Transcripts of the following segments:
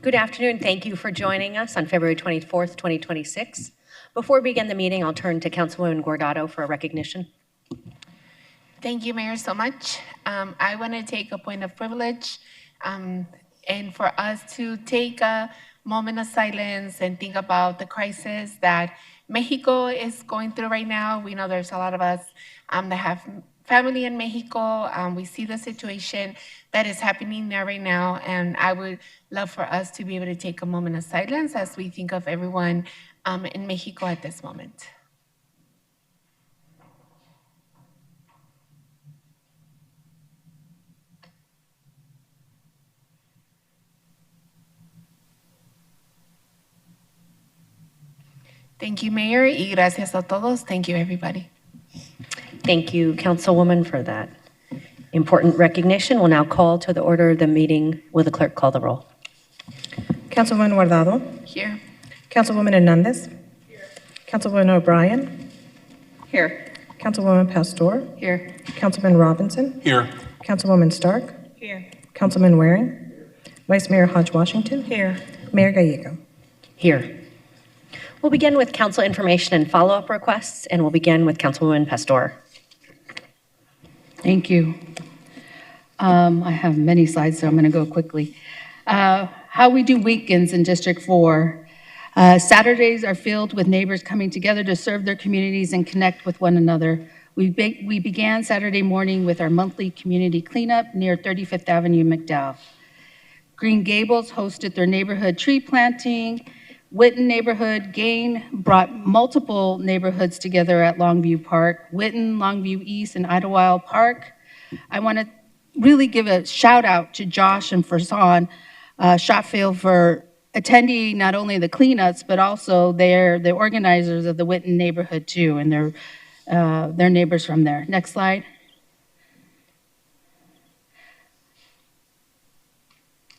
Good afternoon. Thank you for joining us on February 24th, 2026. Before we begin the meeting, I'll turn to Councilwoman Guardado for a recognition. Thank you, Mayor, so much. I want to take a point of privilege and for us to take a moment of silence and think about the crisis that Mexico is going through right now. We know there's a lot of us that have family in Mexico. We see the situation that is happening there right now, and I would love for us to be able to take a moment of silence as we think of everyone in Mexico at this moment. Thank you, Mayor, y gracias a todos. Thank you, everybody. Thank you, Councilwoman, for that important recognition. We'll now call to the order of the meeting. Will the clerk call the roll? Councilwoman Guardado. Here. Councilwoman Hernandez. Here. Councilwoman O'Brien. Here. Councilwoman Pastor. Here. Councilman Robinson. Here. Councilwoman Stark. Here. Councilman Waring. Vice Mayor Hodge Washington. Here. Mayor Gallego. Here. We'll begin with council information and follow-up requests, and we'll begin with Councilwoman Pastor. Thank you. I have many slides, so I'm going to go quickly. How we do weekends in District 4. Saturdays are filled with neighbors coming together to serve their communities and connect with one another. We began Saturday morning with our monthly community cleanup near 35th Avenue, McDowell. Green Gables hosted their neighborhood tree planting. Witten neighborhood, Gain brought multiple neighborhoods together at Longview Park. Witten, Longview East, and Idlewild Park. I want to really give a shout out to Josh and Farzan Shotfield for attending not only the cleanups, but also they're the organizers of the Witten neighborhood too, and they're neighbors from there. Next slide.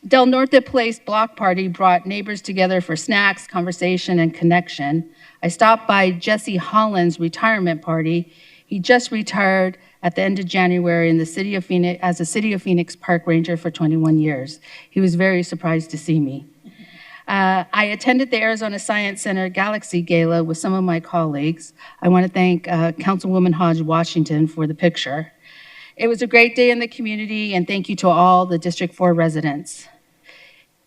Del Norte Place Block Party brought neighbors together for snacks, conversation, and connection. I stopped by Jesse Holland's retirement party. He just retired at the end of January in the City of Phoenix as a City of Phoenix Park Ranger for 21 years. He was very surprised to see me. I attended the Arizona Science Center Galaxy Gala with some of my colleagues. I want to thank Councilwoman Hodge Washington for the picture. It was a great day in the community, and thank you to all the District 4 residents.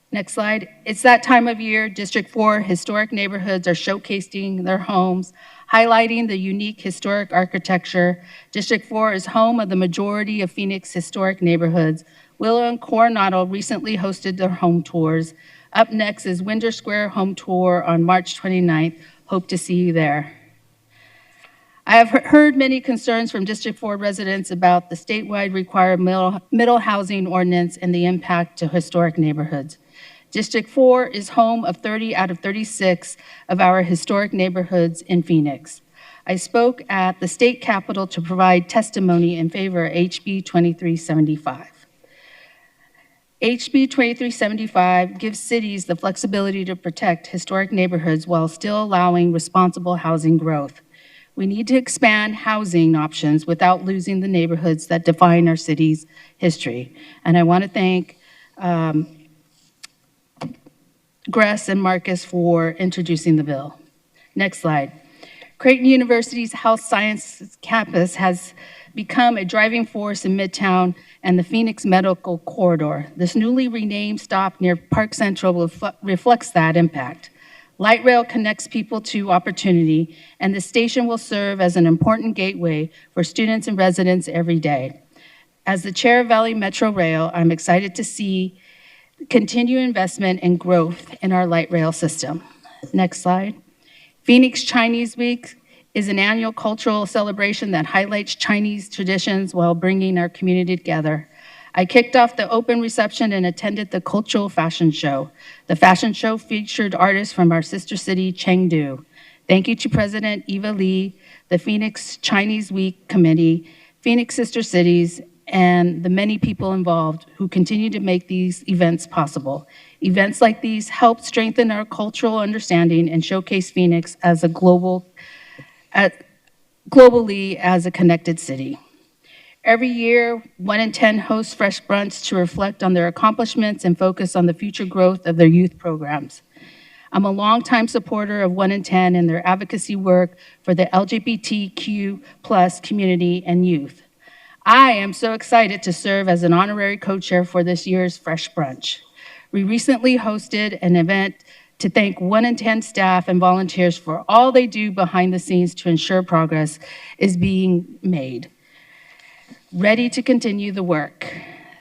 Next slide. It's that time of year. District 4 historic neighborhoods are showcasing their homes, highlighting the unique historic architecture. District 4 is home of the majority of Phoenix historic neighborhoods. Willow and Coronado recently hosted their home tours. Up next is Windsor Square home tour on March 29th. Hope to see you there. I have heard many concerns from District 4 residents about the statewide required middle housing ordinance and the impact to historic neighborhoods. District 4 is home of 30 out of 36 of our historic neighborhoods in Phoenix. I spoke at the state capitol to provide testimony in favor of HB 2375. HB 2375 gives cities the flexibility to protect historic neighborhoods while still allowing responsible housing growth. We need to expand housing options without losing the neighborhoods that define our city's history. And I want to thank Gress and Marcus for introducing the bill. Next slide. Creighton University's Health Sciences campus has become a driving force in Midtown and the Phoenix Medical Corridor. This newly renamed stop near Park Central reflects that impact. Light rail connects people to opportunity, and the station will serve as an important gateway for students and residents every day. As the chair of Valley Metro Rail, I'm excited to see continued investment and growth in our light rail system. Next slide. Phoenix Chinese Week is an annual cultural celebration that highlights Chinese traditions while bringing our community together. I kicked off the open reception and attended the cultural fashion show. The fashion show featured artists from our sister city, Chengdu. Thank you to President Eva Lee, the Phoenix Chinese Week Committee, Phoenix Sister Cities, and the many people involved who continue to make these events possible. Events like these help strengthen our cultural understanding and showcase Phoenix as a globally as a connected city. Every year, 1 in 10 host Fresh Brunch to reflect on their accomplishments and focus on the future growth of their youth programs. I'm a longtime supporter of 1 in 10 and their advocacy work for the LGBTQ plus community and youth. I am so excited to serve as an honorary co-chair for this year's Fresh Brunch. We recently hosted an event to thank 1 in 10 staff and volunteers for all they do behind the scenes to ensure progress is being made. Ready to continue the work.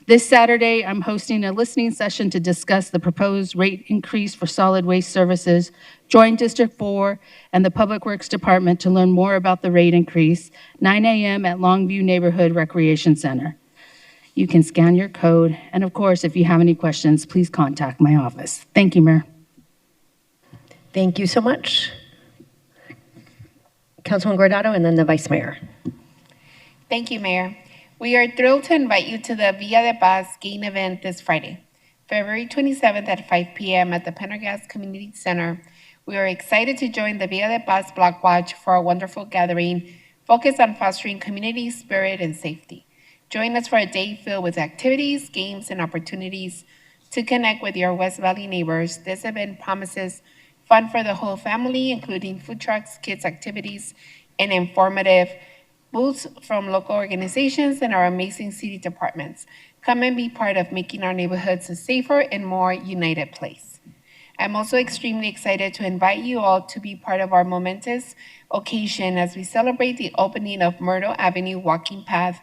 This Saturday, I'm hosting a listening session to discuss the proposed rate increase for solid waste services. Join District 4 and the Public Works Department to learn more about the rate increase, 9 a.m. at Longview Neighborhood Recreation Center. You can scan your code, and of course, if you have any questions, please contact my office. Thank you, Mayor. Thank you so much. Councilman Guardado, and then the Vice Mayor. Thank you, Mayor. We are thrilled to invite you to the Villa de Paz Gain event this Friday, February 27th at 5 p.m. at the Pendergast Community Center. We are excited to join the Villa de Paz Block Watch for a wonderful gathering focused on fostering community spirit and safety. Join us for a day filled with activities, games, and opportunities to connect with your West Valley neighbors. This event promises fun for the whole family, including food trucks, kids' activities, and informative booths from local organizations and our amazing city departments. Come and be part of making our neighborhoods a safer and more united place. I'm also extremely excited to invite you all to be part of our momentous occasion as we celebrate the opening of Myrtle Avenue Walking Path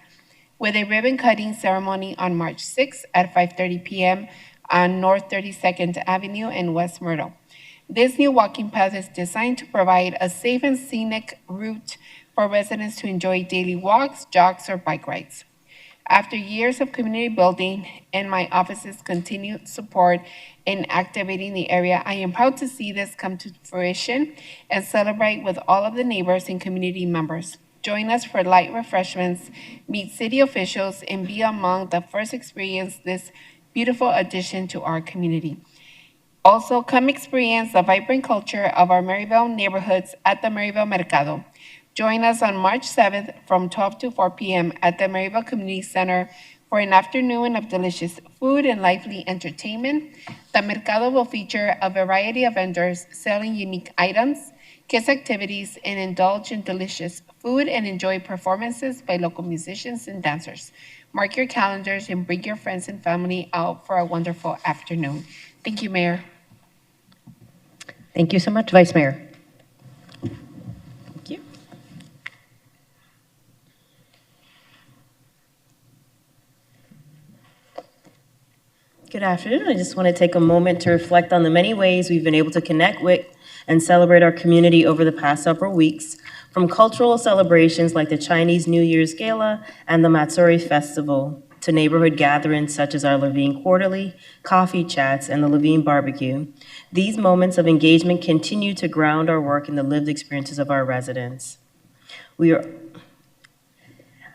with a ribbon cutting ceremony on March 6th at 5:30 p.m. on North 32nd Avenue in West Myrtle. This new walking path is designed to provide a safe and scenic route for residents to enjoy daily walks, jogs, or bike rides. After years of community building and my office's continued support in activating the area, I am proud to see this come to fruition and celebrate with all of the neighbors and community members. Join us for light refreshments, meet city officials, and be among the first experience this beautiful addition to our community. Also, come experience the vibrant culture of our Maryville neighborhoods at the Maryville Mercado. Join us on March 7th from 12 to 4 p.m. at the Maryville Community Center for an afternoon of delicious food and lively entertainment. The Mercado will feature a variety of vendors selling unique items, kids' activities, and indulge in delicious food and enjoy performances by local musicians and dancers. Mark your calendars and bring your friends and family out for a wonderful afternoon. Thank you, Mayor. Thank you so much, Vice Mayor. Thank you. Good afternoon. I just want to take a moment to reflect on the many ways we've been able to connect with and celebrate our community over the past several weeks, from cultural celebrations like the Chinese New Year's Gala and the Matsuri Festival, to neighborhood gatherings such as our Levine Quarterly, coffee chats, and the Levine Barbecue. These moments of engagement continue to ground our work in the lived experiences of our residents.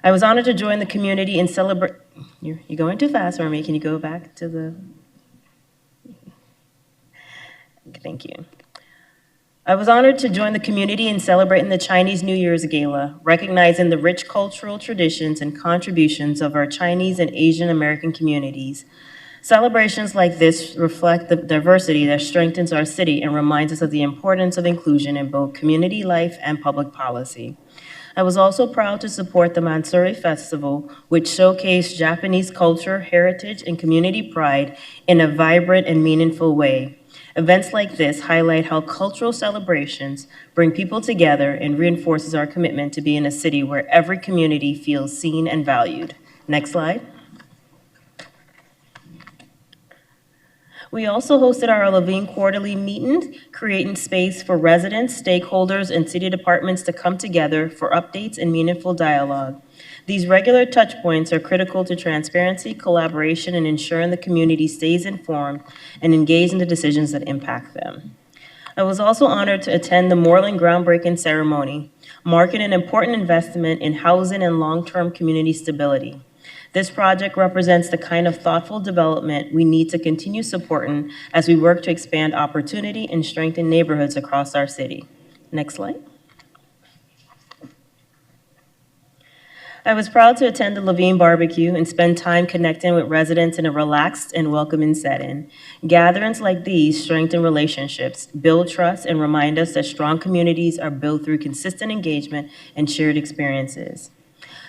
I was honored to join the community in celebrate. You're going too fast for me. Can you go back to the? Thank you. I was honored to join the community in celebrating the Chinese New Year's Gala, recognizing the rich cultural traditions and contributions of our Chinese and Asian American communities. Celebrations like this reflect the diversity that strengthens our city and reminds us of the importance of inclusion in both community life and public policy. I was also proud to support the Matsuri Festival, which showcased Japanese culture, heritage, and community pride in a vibrant and meaningful way. Events like this highlight how cultural celebrations bring people together and reinforces our commitment to be in a city where every community feels seen and valued. Next slide. We also hosted our Levine Quarterly meeting, creating space for residents, stakeholders, and city departments to come together for updates and meaningful dialogue. These regular touch points are critical to transparency, collaboration, and ensuring the community stays informed and engaged in the decisions that impact them. I was also honored to attend the Moreland groundbreaking ceremony, marking an important investment in housing and long-term community stability. This project represents the kind of thoughtful development we need to continue supporting as we work to expand opportunity and strengthen neighborhoods across our city. Next slide. I was proud to attend the Levine Barbecue and spend time connecting with residents in a relaxed and welcoming setting. Gatherings like these strengthen relationships, build trust, and remind us that strong communities are built through consistent engagement and shared experiences.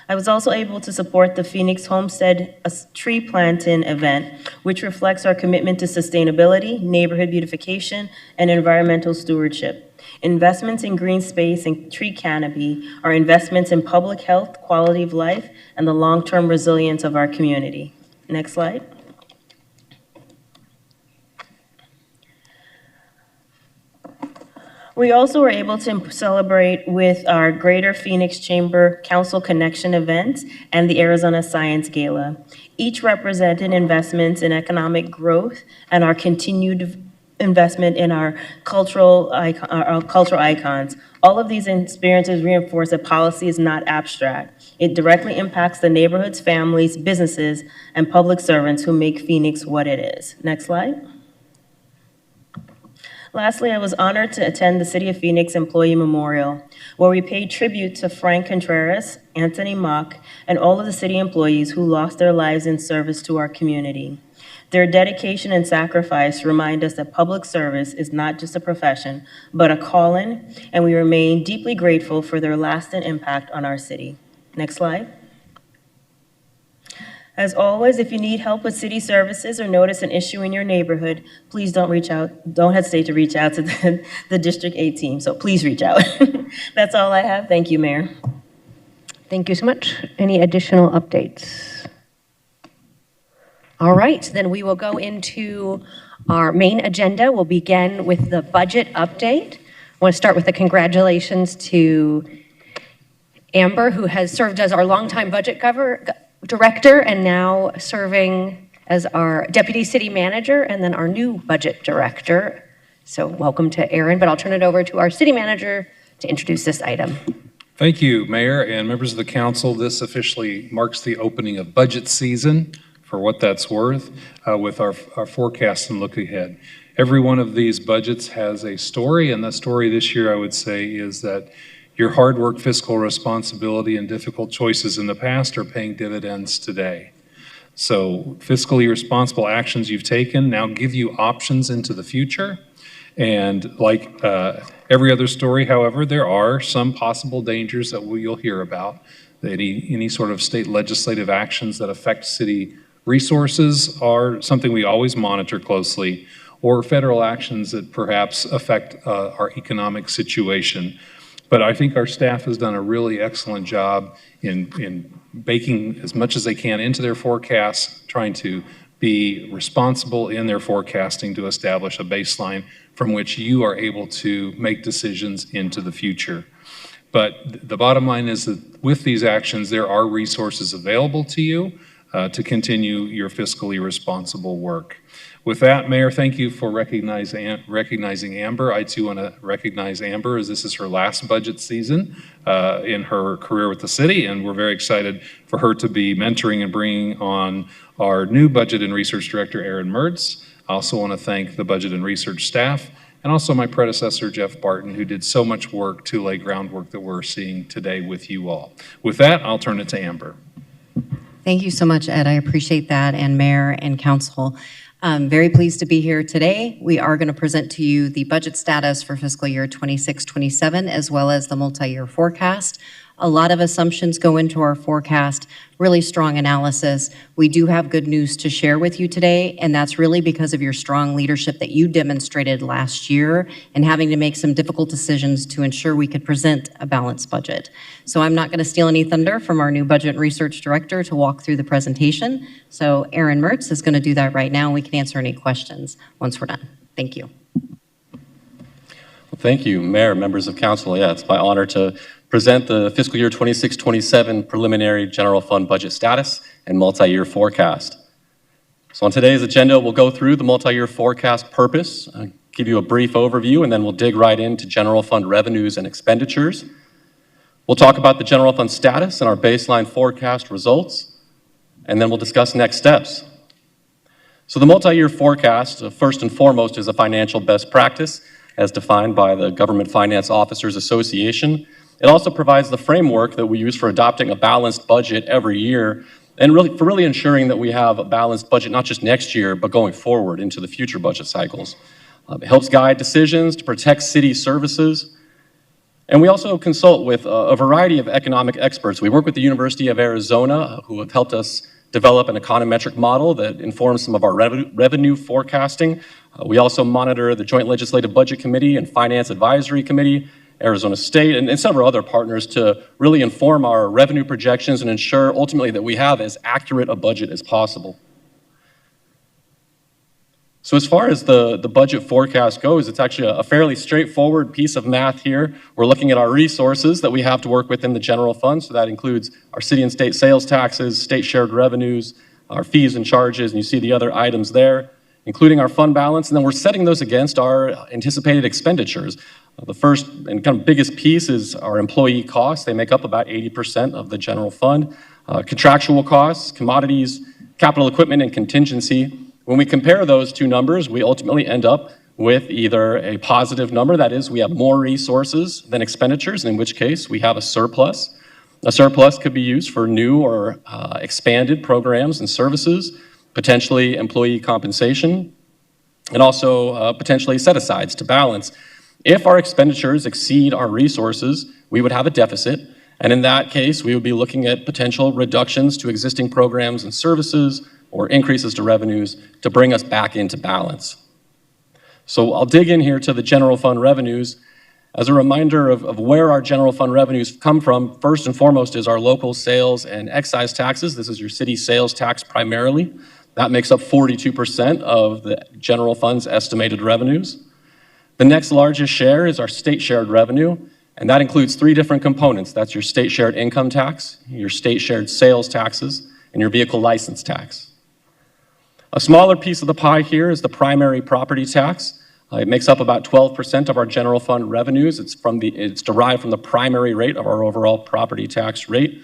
I was also able to support the Phoenix Homestead tree planting event, which reflects our commitment to sustainability, neighborhood beautification, and environmental stewardship. Investments in green space and tree canopy are investments in public health, quality of life, and the long-term resilience of our community. Next slide. We also were able to celebrate with our Greater Phoenix Chamber Council Connection events and the Arizona Science Gala. Each represented investments in economic growth and our continued investment in our cultural icons. All of these experiences reinforce that policy is not abstract. It directly impacts the neighborhoods, families, businesses, and public servants who make Phoenix what it is. Next slide. Lastly, I was honored to attend the City of Phoenix Employee Memorial, where we paid tribute to Frank Contreras, Anthony Mock, and all of the city employees who lost their lives in service to our community. Their dedication and sacrifice remind us that public service is not just a profession, but a calling, and we remain deeply grateful for their lasting impact on our city. Next slide. As always, if you need help with city services or notice an issue in your neighborhood, please don't hesitate to reach out to the District 8 team, so please reach out. That's all I have. Thank you, Mayor. Thank you so much. Any additional updates? All right, then we will go into our main agenda. We'll begin with the budget update. I want to start with the congratulations to Amber, who has served as our longtime budget director and now serving as our deputy city manager and then our new budget director. So welcome to Aaron, but I'll turn it over to our city manager to introduce this item. Thank you, Mayor and members of the council. This officially marks the opening of budget season, for what that's worth, with our forecast and look ahead. Every one of these budgets has a story, and the story this year, I would say, is that your hard work, fiscal responsibility, and difficult choices in the past are paying dividends today. So fiscally responsible actions you've taken now give you options into the future. And like every other story, however, there are some possible dangers that you'll hear about. Any sort of state legislative actions that affect city resources are something we always monitor closely, or federal actions that perhaps affect our economic situation. But I think our staff has done a really excellent job in baking as much as they can into their forecasts, trying to be responsible in their forecasting to establish a baseline from which you are able to make decisions into the future. But the bottom line is that with these actions, there are resources available to you to continue your fiscally responsible work. With that, Mayor, thank you for recognizing Amber. I too want to recognize Amber, as this is her last budget season in her career with the city, and we're very excited for her to be mentoring and bringing on our new Budget and Research Director, Aaron Mertz. I also want to thank the Budget and Research staff, and also my predecessor, Jeff Barton, who did so much work to lay groundwork that we're seeing today with you all. With that, I'll turn it to Amber. Thank you so much, Ed. I appreciate that, and Mayor and Council. I'm very pleased to be here today. We are going to present to you the budget status for fiscal year 26-27, as well as the multi-year forecast. A lot of assumptions go into our forecast, really strong analysis. We do have good news to share with you today, and that's really because of your strong leadership that you demonstrated last year and having to make some difficult decisions to ensure we could present a balanced budget. So I'm not going to steal any thunder from our new Budget and Research Director to walk through the presentation. So Aaron Mertz is going to do that right now, and we can answer any questions once we're done. Thank you. Well, thank you, Mayor, members of Council. Yeah, it's my honor to present the fiscal year 26-27 preliminary general fund budget status and multi-year forecast. So on today's agenda, we'll go through the multi-year forecast purpose, give you a brief overview, and then we'll dig right into general fund revenues and expenditures. We'll talk about the general fund status and our baseline forecast results, and then we'll discuss next steps. So the multi-year forecast, first and foremost, is a financial best practice as defined by the Government Finance Officers Association. It also provides the framework that we use for adopting a balanced budget every year and really ensuring that we have a balanced budget not just next year, but going forward into the future budget cycles. It helps guide decisions to protect city services. And we also consult with a variety of economic experts. We work with the University of Arizona, who have helped us develop an econometric model that informs some of our revenue forecasting. We also monitor the Joint Legislative Budget Committee and Finance Advisory Committee, Arizona State, and several other partners to really inform our revenue projections and ensure ultimately that we have as accurate a budget as possible. So as far as the budget forecast goes, it's actually a fairly straightforward piece of math here. We're looking at our resources that we have to work with in the general fund. So that includes our city and state sales taxes, state shared revenues, our fees and charges, and you see the other items there, including our fund balance. And then we're setting those against our anticipated expenditures. The first and kind of biggest piece is our employee costs. They make up about 80% of the general fund. Contractual costs, commodities, capital equipment, and contingency. When we compare those two numbers, we ultimately end up with either a positive number, that is, we have more resources than expenditures, in which case we have a surplus. A surplus could be used for new or expanded programs and services, potentially employee compensation, and also potentially set-asides to balance. If our expenditures exceed our resources, we would have a deficit, and in that case, we would be looking at potential reductions to existing programs and services, or increases to revenues to bring us back into balance. So I'll dig in here to the general fund revenues. As a reminder of where our general fund revenues come from, first and foremost is our local sales and excise taxes. This is your city sales tax primarily. That makes up 42% of the general fund's estimated revenues. The next largest share is our state shared revenue, and that includes three different components. That's your state shared income tax, your state shared sales taxes, and your vehicle license tax. A smaller piece of the pie here is the primary property tax. It makes up about 12% of our general fund revenues. It's derived from the primary rate of our overall property tax rate.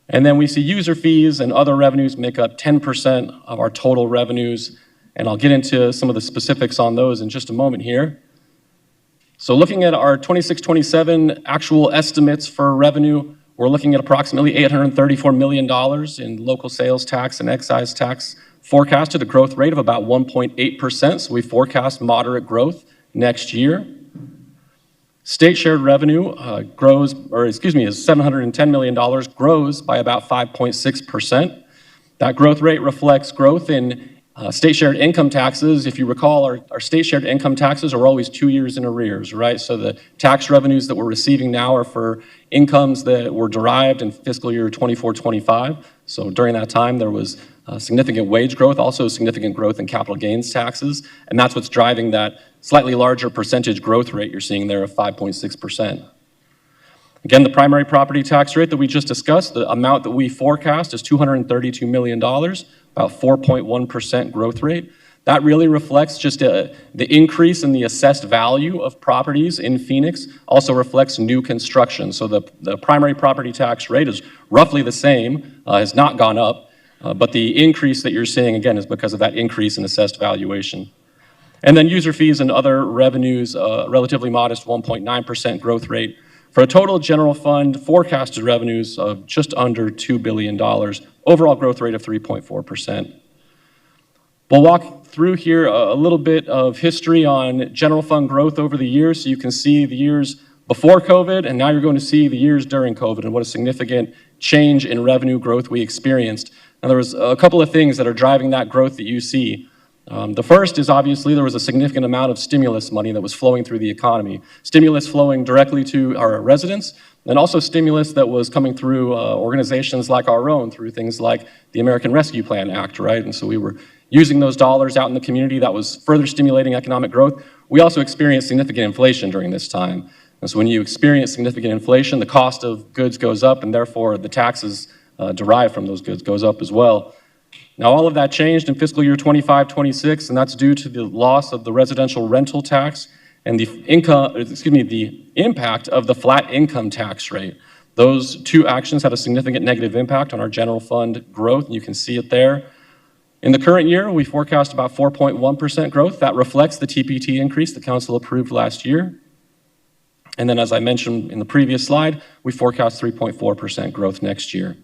And then we see user fees and other revenues make up 10% of our total revenues. And I'll get into some of the specifics on those in just a moment here. So looking at our 26-27 actual estimates for revenue, we're looking at approximately $834 million in local sales tax and excise tax, forecasted a growth rate of about 1.8%, so we forecast moderate growth next year. State shared revenue is $710 million, grows by about 5.6%. That growth rate reflects growth in state shared income taxes. If you recall, our state shared income taxes are always 2 years in arrears, right? So the tax revenues that we're receiving now are for incomes that were derived in fiscal year 24-25. So during that time, there was significant wage growth, also significant growth in capital gains taxes, and that's what's driving that slightly larger percentage growth rate you're seeing there of 5.6%. Again, the primary property tax rate that we just discussed, the amount that we forecast is $232 million, about 4.1% growth rate. That really reflects just the increase in the assessed value of properties in Phoenix, also reflects new construction. So the primary property tax rate is roughly the same, has not gone up, but the increase that you're seeing, again, is because of that increase in assessed valuation. And then user fees and other revenues, relatively modest 1.9% growth rate, for a total general fund forecasted revenues of just under $2 billion, overall growth rate of 3.4%. We'll walk through here a little bit of history on general fund growth over the years, so you can see the years before COVID, and now you're going to see the years during COVID and what a significant change in revenue growth we experienced. Now, there was a couple of things that are driving that growth that you see. The first is obviously there was a significant amount of stimulus money that was flowing through the economy. Stimulus flowing directly to our residents, and also stimulus that was coming through organizations like our own, through things like the American Rescue Plan Act, right? And so we were using those dollars out in the community. That was further stimulating economic growth. We also experienced significant inflation during this time. And so when you experience significant inflation, the cost of goods goes up, and therefore the taxes derived from those goods goes up as well. Now, all of that changed in fiscal year 25-26, and that's due to the loss of the residential rental tax and the impact of the flat income tax rate. Those two actions had a significant negative impact on our general fund growth, and you can see it there. In the current year, we forecast about 4.1% growth. That reflects the TPT increase the council approved last year. And then, as I mentioned in the previous slide, we forecast 3.4% growth next year.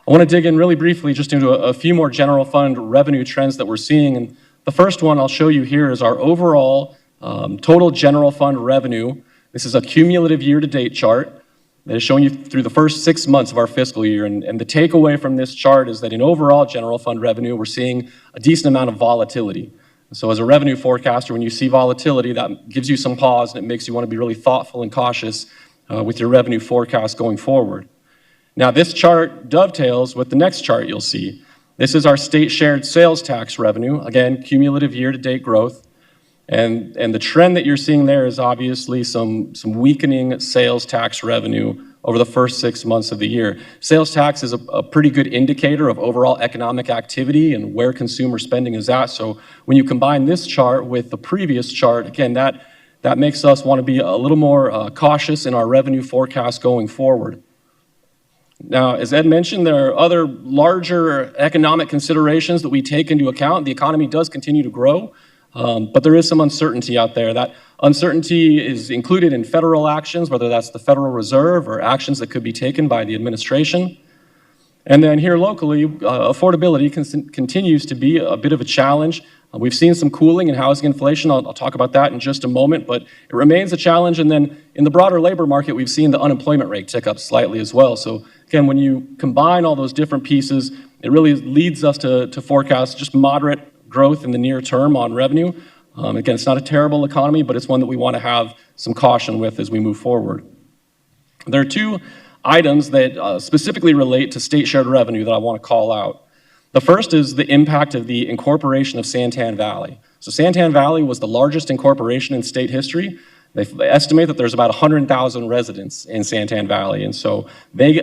I want to dig in really briefly just into a few more general fund revenue trends that we're seeing. And the first one I'll show you here is our overall total general fund revenue. This is a cumulative year-to-date chart that is showing you through the first 6 months of our fiscal year. And the takeaway from this chart is that in overall general fund revenue, we're seeing a decent amount of volatility. So as a revenue forecaster, when you see volatility, that gives you some pause and it makes you want to be really thoughtful and cautious with your revenue forecast going forward. Now, this chart dovetails with the next chart you'll see. This is our state shared sales tax revenue, again, cumulative year-to-date growth. And the trend that you're seeing there is obviously some weakening sales tax revenue over the first 6 months of the year. Sales tax is a pretty good indicator of overall economic activity and where consumer spending is at. So when you combine this chart with the previous chart, again, that makes us want to be a little more cautious in our revenue forecast going forward. Now, as Ed mentioned, there are other larger economic considerations that we take into account. The economy does continue to grow, but there is some uncertainty out there. That uncertainty is included in federal actions, whether that's the Federal Reserve or actions that could be taken by the administration. And then here locally, affordability continues to be a bit of a challenge. We've seen some cooling in housing inflation. I'll talk about that in just a moment, but it remains a challenge. And then in the broader labor market, we've seen the unemployment rate tick up slightly as well. So again, when you combine all those different pieces, it really leads us to forecast just moderate growth in the near term on revenue. Again, it's not a terrible economy, but it's one that we want to have some caution with as we move forward. There are two items that specifically relate to state shared revenue that I want to call out. The first is the impact of the incorporation of Santan Valley. So Santan Valley was the largest incorporation in state history. They estimate that there's about 100,000 residents in Santan Valley, and so they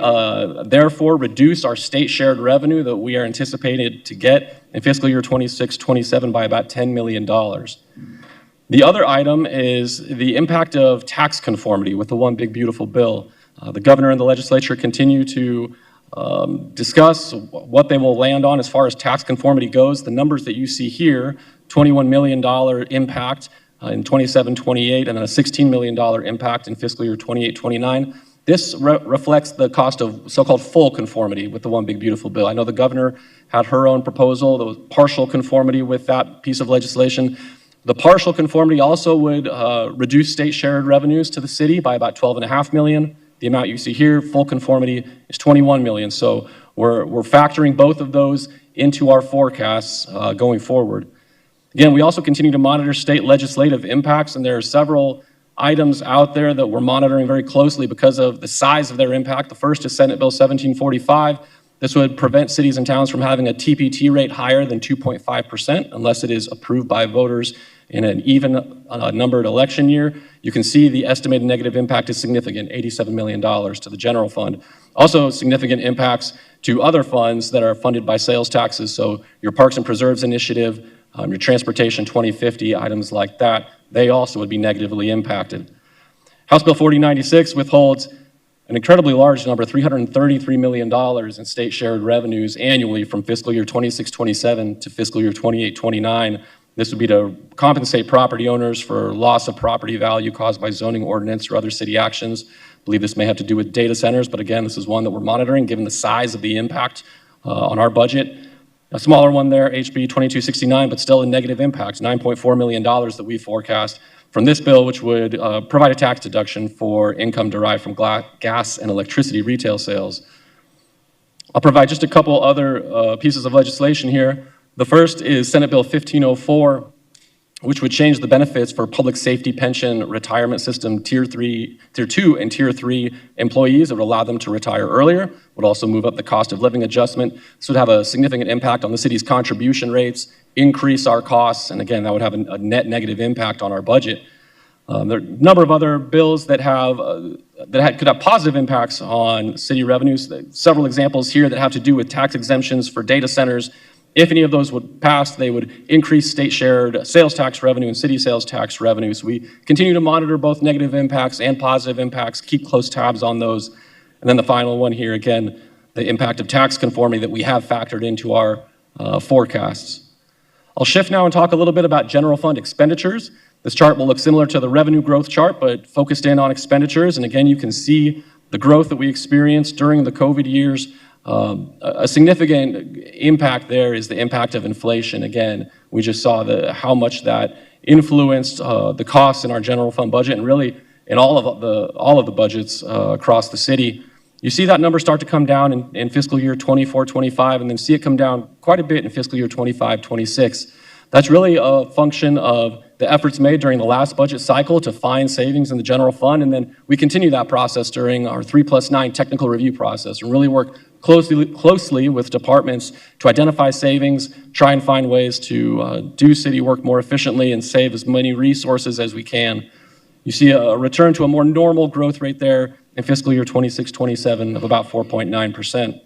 therefore reduce our state shared revenue that we are anticipated to get in fiscal year 26-27 by about $10 million. The other item is the impact of tax conformity with the One Big Beautiful Bill. The governor and the legislature continue to discuss what they will land on as far as tax conformity goes. The numbers that you see here, $21 million impact in 27-28, and then a $16 million impact in fiscal year 28-29. This reflects the cost of so-called full conformity with the One Big Beautiful Bill. I know the governor had her own proposal, there was partial conformity with that piece of legislation. The partial conformity also would reduce state shared revenues to the city by about $12.5 million. The amount you see here, full conformity, is $21 million. So we're factoring both of those into our forecasts going forward. Again, we also continue to monitor state legislative impacts, and there are several items out there that we're monitoring very closely because of the size of their impact. The first is Senate Bill 1745. This would prevent cities and towns from having a TPT rate higher than 2.5% unless it is approved by voters in an even numbered election year. You can see the estimated negative impact is significant, $87 million to the general fund. Also significant impacts to other funds that are funded by sales taxes. So your Parks and Preserves Initiative, your Transportation 2050, items like that, they also would be negatively impacted. House Bill 4096 withholds an incredibly large number, $333 million in state shared revenues annually from fiscal year 26-27 to fiscal year 28-29. This would be to compensate property owners for loss of property value caused by zoning ordinance or other city actions. I believe this may have to do with data centers, but again, this is one that we're monitoring given the size of the impact on our budget. A smaller one there, HB 2269, but still a negative impact, $9.4 million that we forecast from this bill, which would provide a tax deduction for income derived from gas and electricity retail sales. I'll provide just a couple other pieces of legislation here. The first is Senate Bill 1504, which would change the benefits for public safety pension retirement system Tier 2 and Tier 3 employees. It would allow them to retire earlier, would also move up the cost of living adjustment. This would have a significant impact on the city's contribution rates, increase our costs, and again, that would have a net negative impact on our budget. There are a number of other bills that could have positive impacts on city revenues. Several examples here that have to do with tax exemptions for data centers. If any of those would pass, they would increase state shared sales tax revenue and city sales tax revenue. So we continue to monitor both negative impacts and positive impacts, keep close tabs on those. And then the final one here, again, the impact of tax conformity that we have factored into our forecasts. I'll shift now and talk a little bit about general fund expenditures. This chart will look similar to the revenue growth chart, but focused in on expenditures. And again, you can see the growth that we experienced during the COVID years. A significant impact there is the impact of inflation. Again, we just saw how much that influenced the costs in our general fund budget and really in all of the budgets across the city. You see that number start to come down in fiscal year 24-25, and then see it come down quite a bit in fiscal year 25-26. That's really a function of the efforts made during the last budget cycle to find savings in the general fund, and then we continue that process during our 3+9 technical review process and really work closely with departments to identify savings, try and find ways to do city work more efficiently and save as many resources as we can. You see a return to a more normal growth rate there in fiscal year 26-27 of about 4.9%.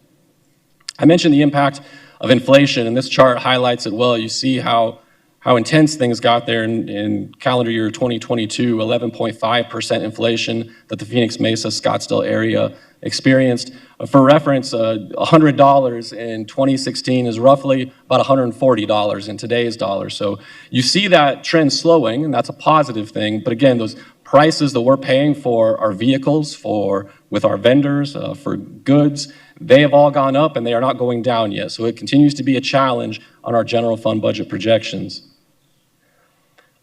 I mentioned the impact of inflation, and this chart highlights it well. You see how intense things got there in calendar year 2022, 11.5% inflation that the Phoenix Mesa Scottsdale area experienced. For reference, $100 in 2016 is roughly about $140 in today's dollars. So you see that trend slowing, and that's a positive thing. But again, those prices that we're paying for our vehicles, with our vendors, for goods, they have all gone up and they are not going down yet. So it continues to be a challenge on our general fund budget projections.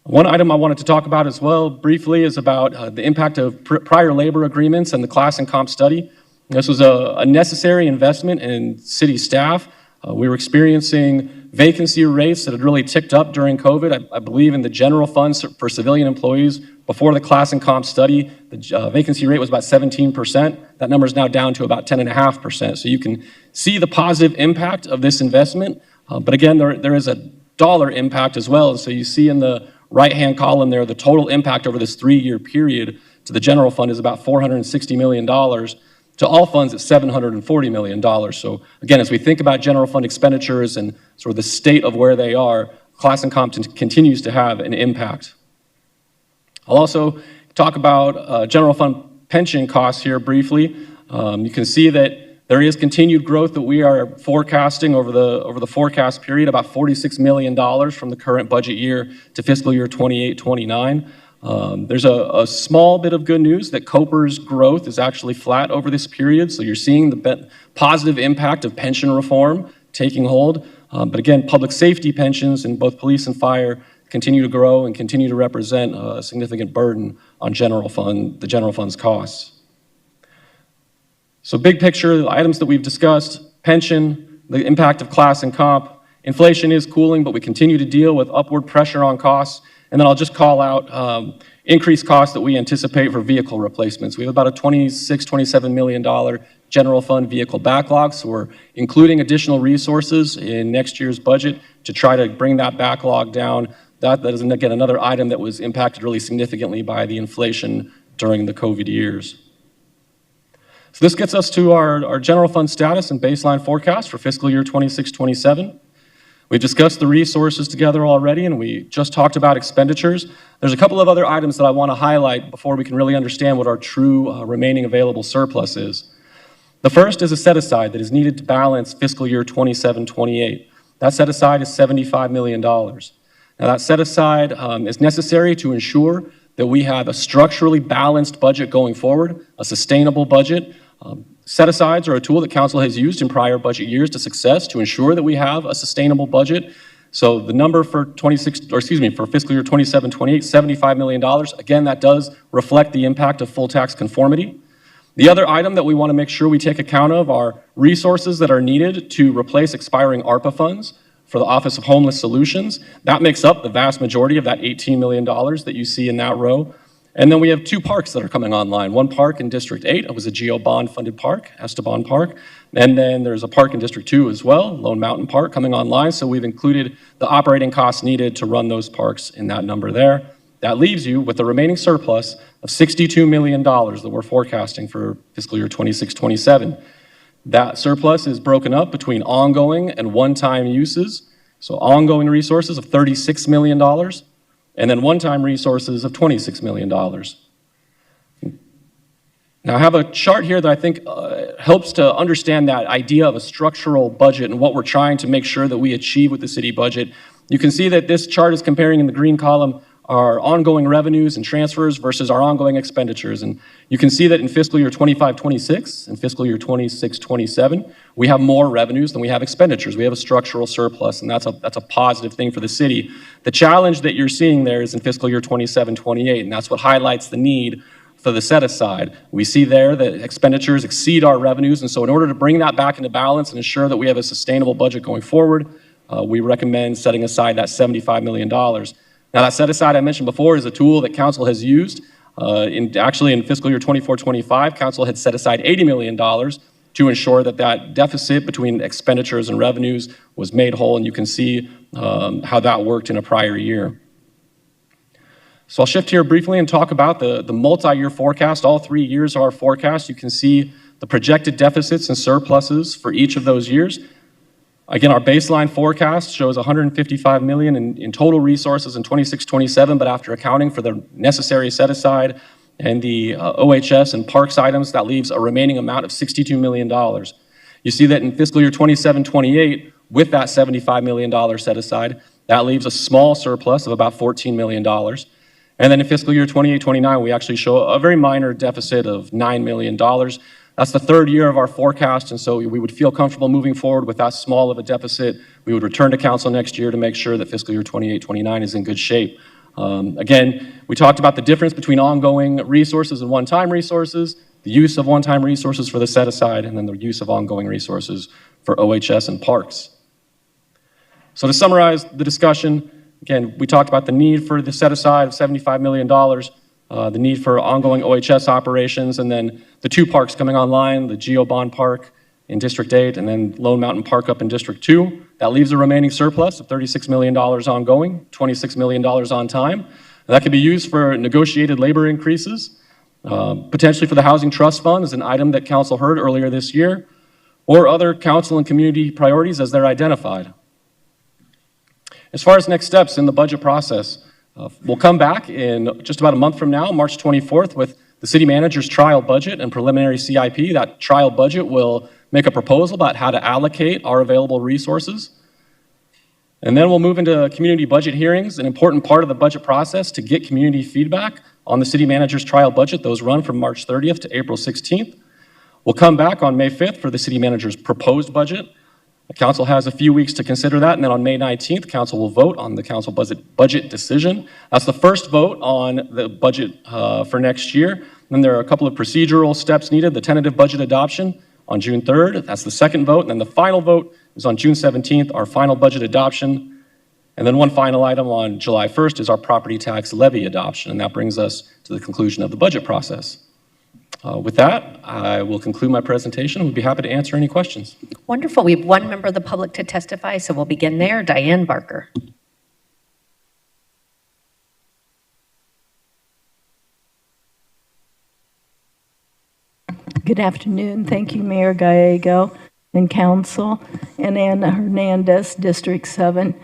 One item I wanted to talk about as well briefly is about the impact of prior labor agreements and the class and comp study. This was a necessary investment in city staff. We were experiencing vacancy rates that had really ticked up during COVID. I believe in the general funds for civilian employees, before the class and comp study, the vacancy rate was about 17%. That number is now down to about 10.5%. So you can see the positive impact of this investment. But again, there is a dollar impact as well. So you see in the right-hand column there, the total impact over this 3-year period to the general fund is about $460 million. To all funds, it's $740 million. So again, as we think about general fund expenditures and sort of the state of where they are, class and comp continues to have an impact. I'll also talk about general fund pension costs here briefly. You can see that there is continued growth that we are forecasting over the forecast period, about $46 million from the current budget year to fiscal year 28-29. There's a small bit of good news that COPR's growth is actually flat over this period, so you're seeing the positive impact of pension reform taking hold. But again, public safety pensions in both police and fire continue to grow and continue to represent a significant burden on the general fund's costs. So big picture, the items that we've discussed: pension, the impact of class and comp. Inflation is cooling, but we continue to deal with upward pressure on costs. And then I'll just call out increased costs that we anticipate for vehicle replacements. We have about a $27 million general fund vehicle backlog, so we're including additional resources in next year's budget to try to bring that backlog down. That is, again, another item that was impacted really significantly by the inflation during the COVID years. So this gets us to our general fund status and baseline forecast for fiscal year 26-27. We've discussed the resources together already, and we just talked about expenditures. There's a couple of other items that I want to highlight before we can really understand what our true remaining available surplus is. The first is a set-aside that is needed to balance fiscal year 27-28. That set-aside is $75 million. Now, that set-aside is necessary to ensure that we have a structurally balanced budget going forward, a sustainable budget. Set-asides are a tool that council has used in prior budget years to success to ensure that we have a sustainable budget. So the number for fiscal year 27-28, $75 million. Again, that does reflect the impact of full tax conformity. The other item that we want to make sure we take account of are resources that are needed to replace expiring ARPA funds for the Office of Homeless Solutions. That makes up the vast majority of that $18 million that you see in that row. And then we have 2 parks that are coming online. One park in District 8, it was a GO bond funded park, Esteban Park. And then there's a park in District 2 as well, Lone Mountain Park, coming online. So we've included the operating costs needed to run those parks in that number there. That leaves you with the remaining surplus of $62 million that we're forecasting for fiscal year 26-27. That surplus is broken up between ongoing and one-time uses. So ongoing resources of $36 million, and then one-time resources of $26 million. Now, I have a chart here that I think helps to understand that idea of a structural budget and what we're trying to make sure that we achieve with the city budget. You can see that this chart is comparing in the green column our ongoing revenues and transfers versus our ongoing expenditures. And you can see that in fiscal year 25-26 and fiscal year 26-27, we have more revenues than we have expenditures. We have a structural surplus, and that's a positive thing for the city. The challenge that you're seeing there is in fiscal year 27-28, and that's what highlights the need for the set-aside. We see there that expenditures exceed our revenues, and so in order to bring that back into balance and ensure that we have a sustainable budget going forward, we recommend setting aside that $75 million. Now, that set-aside I mentioned before is a tool that council has used. Actually, in fiscal year 24-25, council had set aside $80 million to ensure that that deficit between expenditures and revenues was made whole, and you can see how that worked in a prior year. So I'll shift here briefly and talk about the multi-year forecast. All 3 years of our forecast, you can see the projected deficits and surpluses for each of those years. Again, our baseline forecast shows $155 million in total resources in 26-27, but after accounting for the necessary set-aside and the OHS and parks items, that leaves a remaining amount of $62 million. You see that in fiscal year 27-28, with that $75 million set-aside, that leaves a small surplus of about $14 million. And then in fiscal year 28-29, we actually show a very minor deficit of $9 million. That's the third year of our forecast, and so we would feel comfortable moving forward with that small of a deficit. We would return to council next year to make sure that fiscal year 28-29 is in good shape. Again, we talked about the difference between ongoing resources and one-time resources, the use of one-time resources for the set-aside, and then the use of ongoing resources for OHS and parks. So to summarize the discussion, again, we talked about the need for the set-aside of $75 million, the need for ongoing OHS operations, and then the 2 parks coming online, the Geobond Park in District 8 and then Lone Mountain Park up in District 2. That leaves a remaining surplus of $36 million ongoing, $26 million on time. And that could be used for negotiated labor increases, potentially for the Housing Trust Fund as an item that council heard earlier this year, or other council and community priorities as they're identified. As far as next steps in the budget process, we'll come back in just about a month from now, March 24th, with the city manager's trial budget and preliminary CIP. That trial budget will make a proposal about how to allocate our available resources. And then we'll move into community budget hearings, an important part of the budget process to get community feedback on the city manager's trial budget. Those run from March 30th to April 16th. We'll come back on May 5th for the city manager's proposed budget. The council has a few weeks to consider that, and then on May 19th, council will vote on the council budget decision. That's the first vote on the budget for next year. Then there are a couple of procedural steps needed. The tentative budget adoption on June 3rd, that's the second vote, and then the final vote is on June 17th, our final budget adoption. And then one final item on July 1st is our property tax levy adoption, and that brings us to the conclusion of the budget process. With that, I will conclude my presentation. We'd be happy to answer any questions. Wonderful. We have one member of the public to testify, so we'll begin there. Diane Barker. Good afternoon. Thank you, Mayor Gallego and Council, and Anna Hernandez, District 7.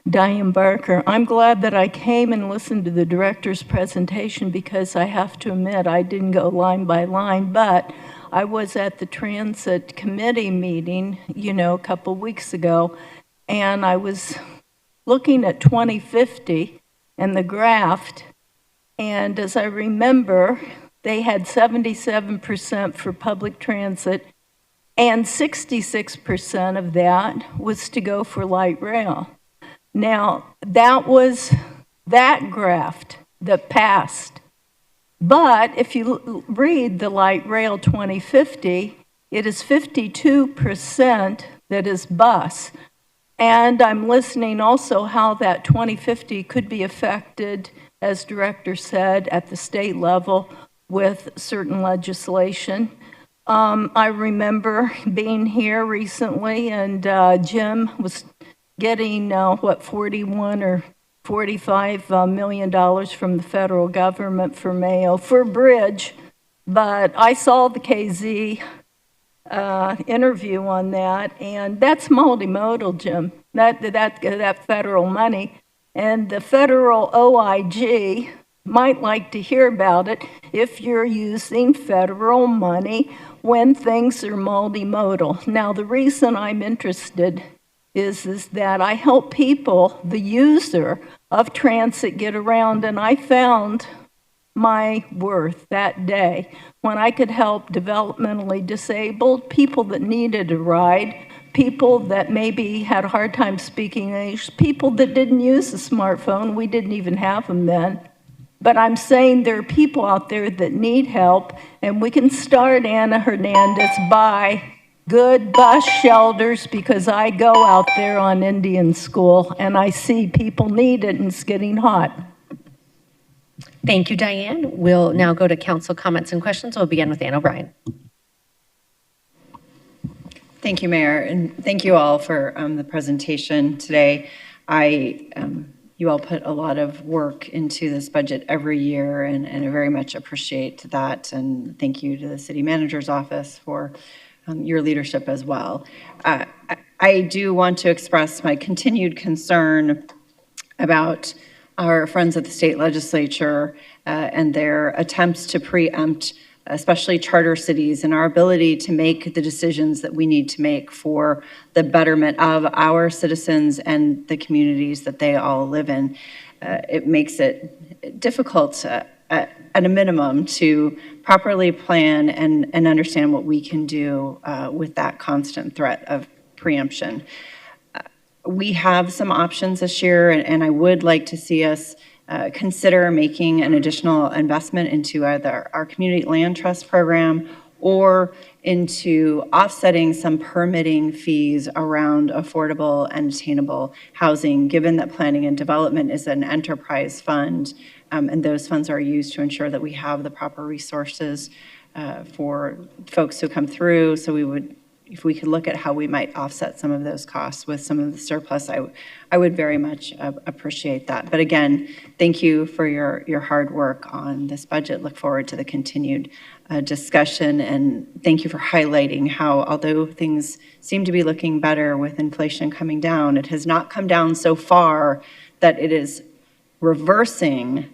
Diane Barker. I'm glad that I came and listened to the director's presentation because I have to admit I didn't go line by line, but I was at the Transit Committee meeting, a couple weeks ago, and I was looking at 2050 and the graph, and as I remember, they had 77% for public transit, and 66% of that was to go for light rail. Now, that was that graph that passed. But if you read the light rail 2050, it is 52% that is bus. And I'm listening also how that 2050 could be affected, as Director said, at the state level with certain legislation. I remember being here recently, and Jim was getting, 41 or $45 million from the federal government for Mayo for a bridge. But I saw the KZ interview on that, and that's multimodal, Jim, that federal money. And the federal OIG might like to hear about it if you're using federal money when things are multimodal. Now, the reason I'm interested is that I help people, the user of transit get around, and I found my worth that day when I could help developmentally disabled, people that needed a ride, people that maybe had a hard time speaking English, people that didn't use a smartphone. We didn't even have them then. But I'm saying there are people out there that need help, and we can start, Anna Hernandez, by good bus shelters, because I go out there on Indian School and I see people need it and it's getting hot. Thank you, Diane. We'll now go to council comments and questions. We'll begin with Ann O'Brien. Thank you, Mayor, and thank you all for the presentation today. You all put a lot of work into this budget every year, and I very much appreciate that. And thank you to the City Manager's Office for your leadership as well. I do want to express my continued concern about our friends at the state legislature and their attempts to preempt especially charter cities, and our ability to make the decisions that we need to make for the betterment of our citizens and the communities that they all live in. It makes it difficult at a minimum to properly plan and understand what we can do with that constant threat of preemption. We have some options this year, and I would like to see us consider making an additional investment into either our community land trust program or into offsetting some permitting fees around affordable and attainable housing, given that planning and development is an enterprise fund, and those funds are used to ensure that we have the proper resources for folks who come through. So we would, if we could look at how we might offset some of those costs with some of the surplus, I would very much appreciate that. But again, thank you for your hard work on this budget. Look forward to the continued discussion, and thank you for highlighting how, although things seem to be looking better with inflation coming down, it has not come down so far that it is reversing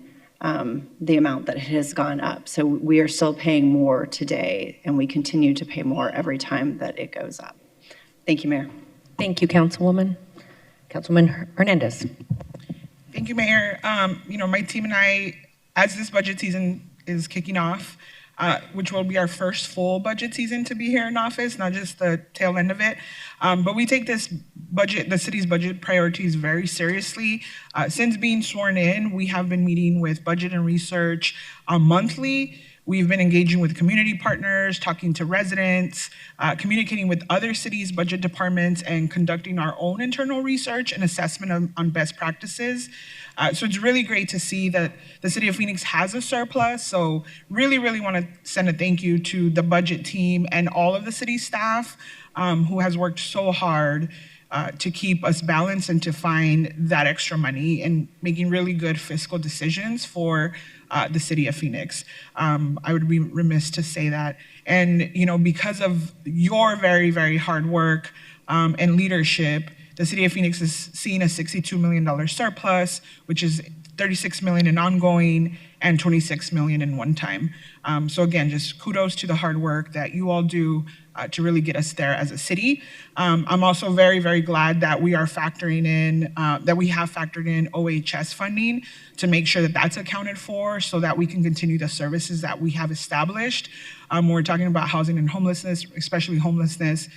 the amount that it has gone up. So we are still paying more today, and we continue to pay more every time that it goes up. Thank you, Mayor. Thank you, Councilwoman. Councilwoman Hernandez. Thank you, Mayor. My team and I, as this budget season is kicking off, which will be our first full budget season to be here in office, not just the tail end of it. But we take this budget, the city's budget priorities, very seriously. Since being sworn in, we have been meeting with budget and research monthly. We've been engaging with community partners, talking to residents, communicating with other cities' budget departments, and conducting our own internal research and assessment on best practices. So it's really great to see that the City of Phoenix has a surplus. So really, really want to send a thank you to the budget team and all of the city staff who has worked so hard to keep us balanced and to find that extra money and making really good fiscal decisions for the City of Phoenix. I would be remiss to say that. And because of your very, very hard work and leadership, the City of Phoenix is seeing a $62 million surplus, which is $36 million in ongoing and $26 million in one-time. So again, just kudos to the hard work that you all do to really get us there as a city. I'm also very, very glad that we are factoring in, that we have factored in OHS funding to make sure that that's accounted for so that we can continue the services that we have established. We're talking about housing and homelessness, especially homelessness.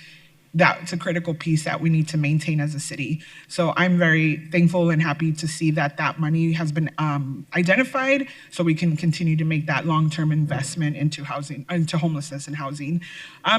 That's a critical piece that we need to maintain as a city. So I'm very thankful and happy to see that that money has been identified so we can continue to make that long-term investment into housing, into homelessness and housing.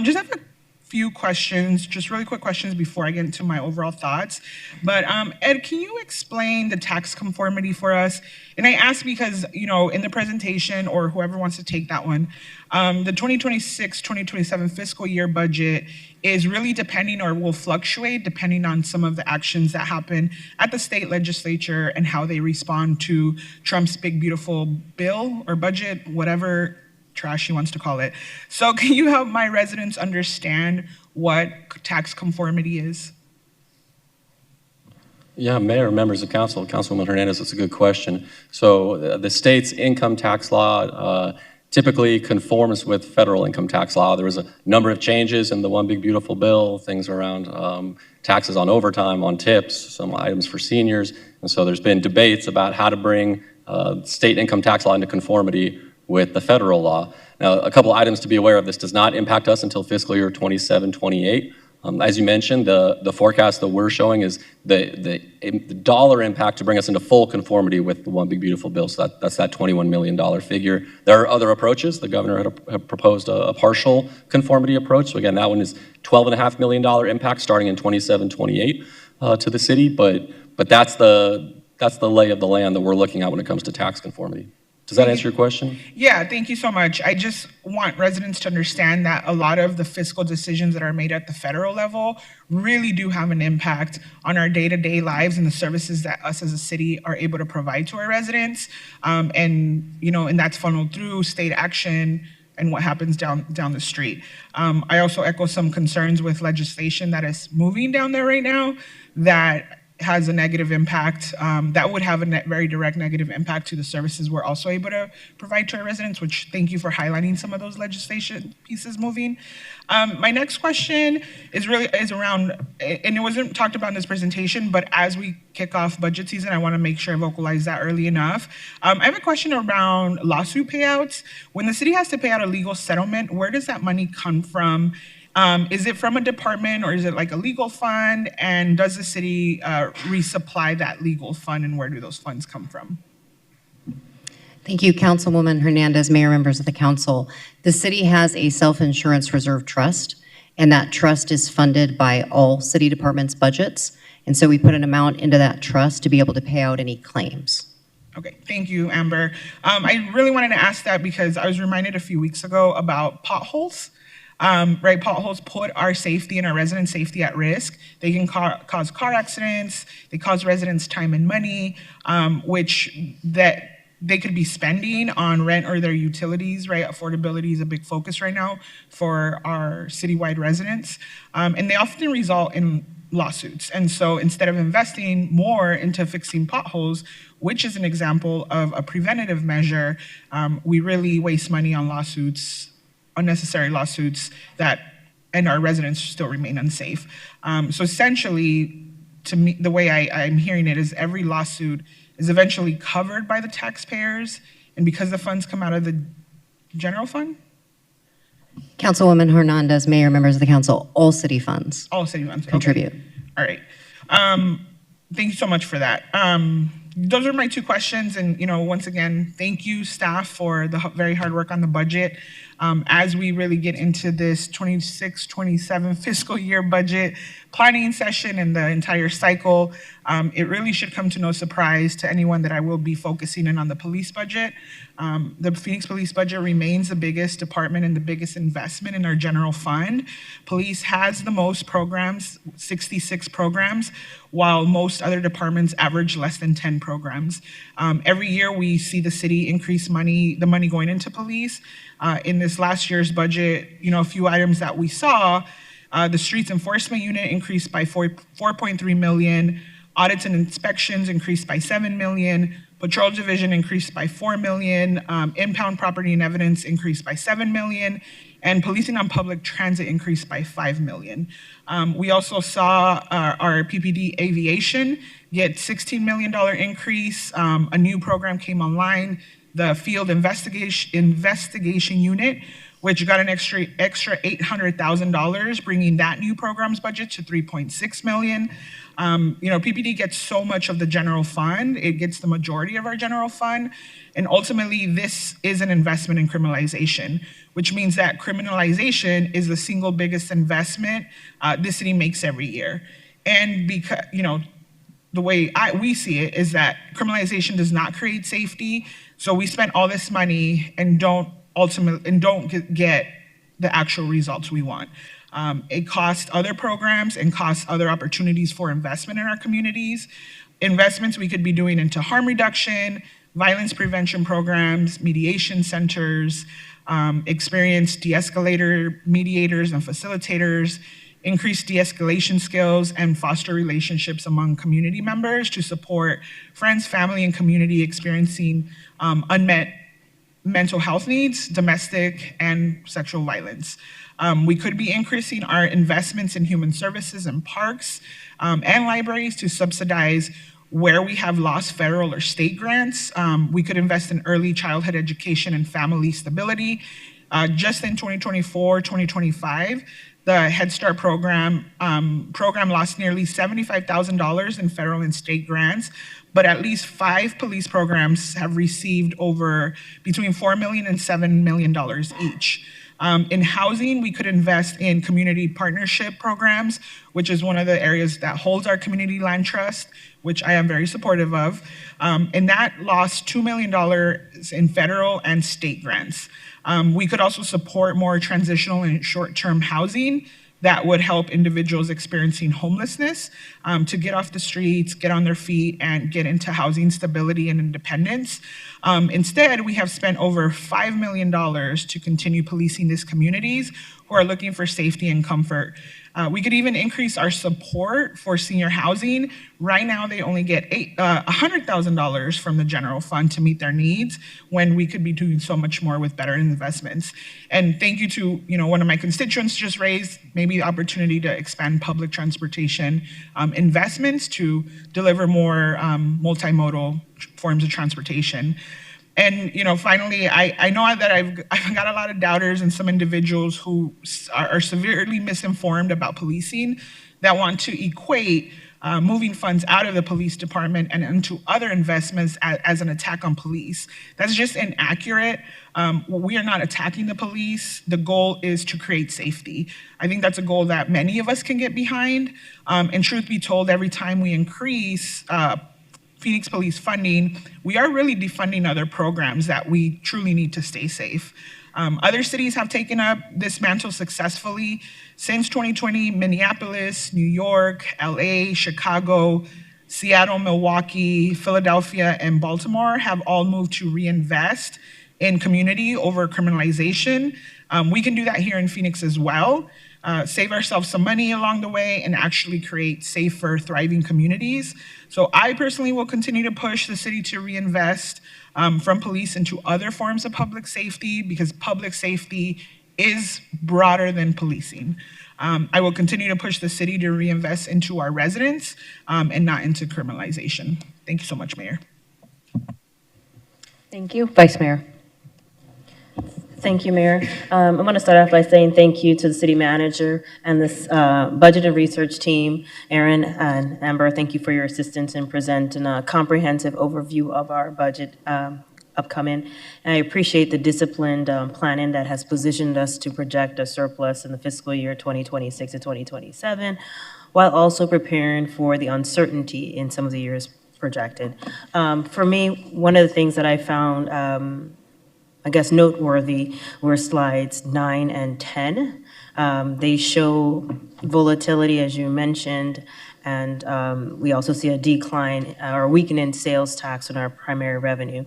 Just have a few questions, just really quick questions before I get into my overall thoughts. But Ed, can you explain the tax conformity for us? And I ask because, in the presentation, or whoever wants to take that one, the 2026-2027 fiscal year budget is really depending, or will fluctuate depending on some of the actions that happen at the state legislature and how they respond to Trump's big, beautiful bill or budget, whatever trash he wants to call it. So can you help my residents understand what tax conformity is? Yeah, Mayor, members of council, Councilwoman Hernandez, that's a good question. So the state's income tax law typically conforms with federal income tax law. There was a number of changes in the One Big Beautiful Bill, things around taxes on overtime, on tips, some items for seniors. And so there's been debates about how to bring state income tax law into conformity with the federal law. Now, a couple items to be aware of. This does not impact us until fiscal year 27-28. As you mentioned, the forecast that we're showing is the dollar impact to bring us into full conformity with the One Big Beautiful Bill. So that's that $21 million figure. There are other approaches. The governor had proposed a partial conformity approach. So again, that one is $12.5 million impact starting in 27-28 to the city. But that's the lay of the land that we're looking at when it comes to tax conformity. Does that answer your question? Yeah, thank you so much. I just want residents to understand that a lot of the fiscal decisions that are made at the federal level really do have an impact on our day-to-day lives and the services that us as a city are able to provide to our residents. And that's funneled through state action and what happens down the street. I also echo some concerns with legislation that is moving down there right now that has a negative impact, that would have a very direct negative impact to the services we're also able to provide to our residents, which thank you for highlighting some of those legislation pieces moving. My next question is around, and it wasn't talked about in this presentation, but as we kick off budget season, I wanna make sure I vocalize that early enough. I have a question around lawsuit payouts. When the city has to pay out a legal settlement, where does that money come from? Is it from a department or is it like a legal fund? And does the city resupply that legal fund, and where do those funds come from? Thank you, Councilwoman Hernandez, Mayor, members of the council. The city has a self-insurance reserve trust, and that trust is funded by all city departments' budgets. And so we put an amount into that trust to be able to pay out any claims. Okay, thank you, Amber. I really wanted to ask that because I was reminded a few weeks ago about potholes. Potholes put our safety and our residents' safety at risk. They can cause car accidents, they cause residents time and money, which that they could be spending on rent or their utilities, right? Affordability is a big focus right now for our citywide residents. And they often result in lawsuits. And so instead of investing more into fixing potholes, which is an example of a preventative measure, we really waste money on lawsuits, unnecessary lawsuits and our residents still remain unsafe. So essentially, to me, the way I'm hearing it is every lawsuit is eventually covered by the taxpayers, and because the funds come out of the general fund? Councilwoman Hernandez, Mayor, members of the council, all city funds All city funds, contribute. Okay. All right. Thank you so much for that. Those are my two questions, and once again, thank you, staff, for the very hard work on the budget. As we really get into this 26-27 fiscal year budget planning session and the entire cycle, it really should come to no surprise to anyone that I will be focusing in on the police budget. The Phoenix Police budget remains the biggest department and the biggest investment in our general fund. Police has the most programs, 66 programs, while most other departments average less than 10 programs. Every year we see the city increase the money going into police. In this last year's budget, a few items that we saw, the Streets Enforcement Unit increased by 4.3 million, audits and inspections increased by 7 million, Patrol Division increased by 4 million, impound property and evidence increased by 7 million, and policing on public transit increased by 5 million. We also saw our PPD Aviation get $16 million increase. A new program came online, the Field Investigation Unit, which got an extra $800,000, bringing that new program's budget to $3.6 million. PPD gets so much of the general fund. It gets the majority of our general fund. And ultimately, this is an investment in criminalization, which means that criminalization is the single biggest investment this city makes every year. And because, the way we see it is that criminalization does not create safety. So we spend all this money and don't get the actual results we want. It costs other programs and costs other opportunities for investment in our communities. Investments we could be doing into harm reduction, violence prevention programs, mediation centers, experienced de-escalator mediators and facilitators, increase de-escalation skills, and foster relationships among community members to support friends, family, and community experiencing unmet mental health needs, domestic and sexual violence. We could be increasing our investments in human services and parks and libraries to subsidize where we have lost federal or state grants. We could invest in early childhood education and family stability. Just in 2024, 2025, the Head Start program lost nearly $75,000 in federal and state grants, but at least 5 police programs have received over between $4 million and $7 million each. In housing, we could invest in community partnership programs, which is one of the areas that holds our community land trust, which I am very supportive of. And that lost $2 million in federal and state grants. We could also support more transitional and short-term housing that would help individuals experiencing homelessness to get off the streets, get on their feet, and get into housing stability and independence. Instead, we have spent over $5 million to continue policing these communities who are looking for safety and comfort. We could even increase our support for senior housing. Right now, they only get $100,000 from the general fund to meet their needs, when we could be doing so much more with better investments. And thank you to one of my constituents just raised maybe the opportunity to expand public transportation investments to deliver more multimodal forms of transportation. And finally, I know that I've got a lot of doubters and some individuals who are severely misinformed about policing that want to equate moving funds out of the police department and into other investments as an attack on police. That's just inaccurate. We are not attacking the police. The goal is to create safety. I think that's a goal that many of us can get behind. And truth be told, every time we increase Phoenix Police funding, we are really defunding other programs that we truly need to stay safe. Other cities have taken up this mantle successfully. Since 2020, Minneapolis, New York, LA, Chicago, Seattle, Milwaukee, Philadelphia, and Baltimore have all moved to reinvest in community over criminalization. We can do that here in Phoenix as well. Save ourselves some money along the way and actually create safer, thriving communities. So I personally will continue to push the city to reinvest from police into other forms of public safety, because public safety is broader than policing. I will continue to push the city to reinvest into our residents and not into criminalization. Thank you so much, Mayor. Thank you. Vice Mayor. Thank you, Mayor. I want to start off by saying thank you to the city manager and this budget and research team. Aaron and Amber, thank you for your assistance in presenting a comprehensive overview of our budget upcoming. And I appreciate the disciplined planning that has positioned us to project a surplus in the fiscal year 2026 to 2027, while also preparing for the uncertainty in some of the years projected. For me, one of the things that I found I guess noteworthy were slides 9 and 10. They show volatility, as you mentioned, and we also see a decline or weakening sales tax on our primary revenue.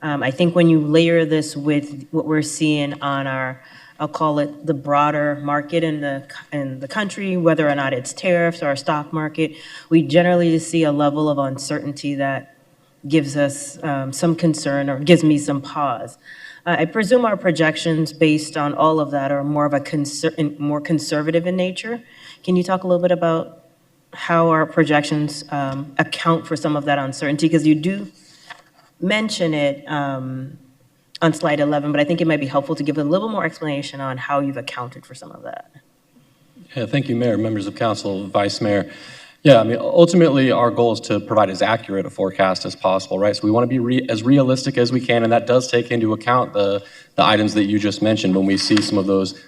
I think when you layer this with what we're seeing on our, I'll call it the broader market in the country, whether or not it's tariffs or our stock market, we generally see a level of uncertainty that gives us some concern, or gives me some pause. I presume our projections based on all of that are more of a more conservative in nature. Can you talk a little bit about how our projections account for some of that uncertainty? Because you do mention it on slide 11, but I think it might be helpful to give a little more explanation on how you've accounted for some of that. Yeah, thank you, Mayor, members of council, Vice Mayor. Yeah, I mean, ultimately, our goal is to provide as accurate a forecast as possible, right? So we want to be as realistic as we can, and that does take into account the items that you just mentioned. When we see some of those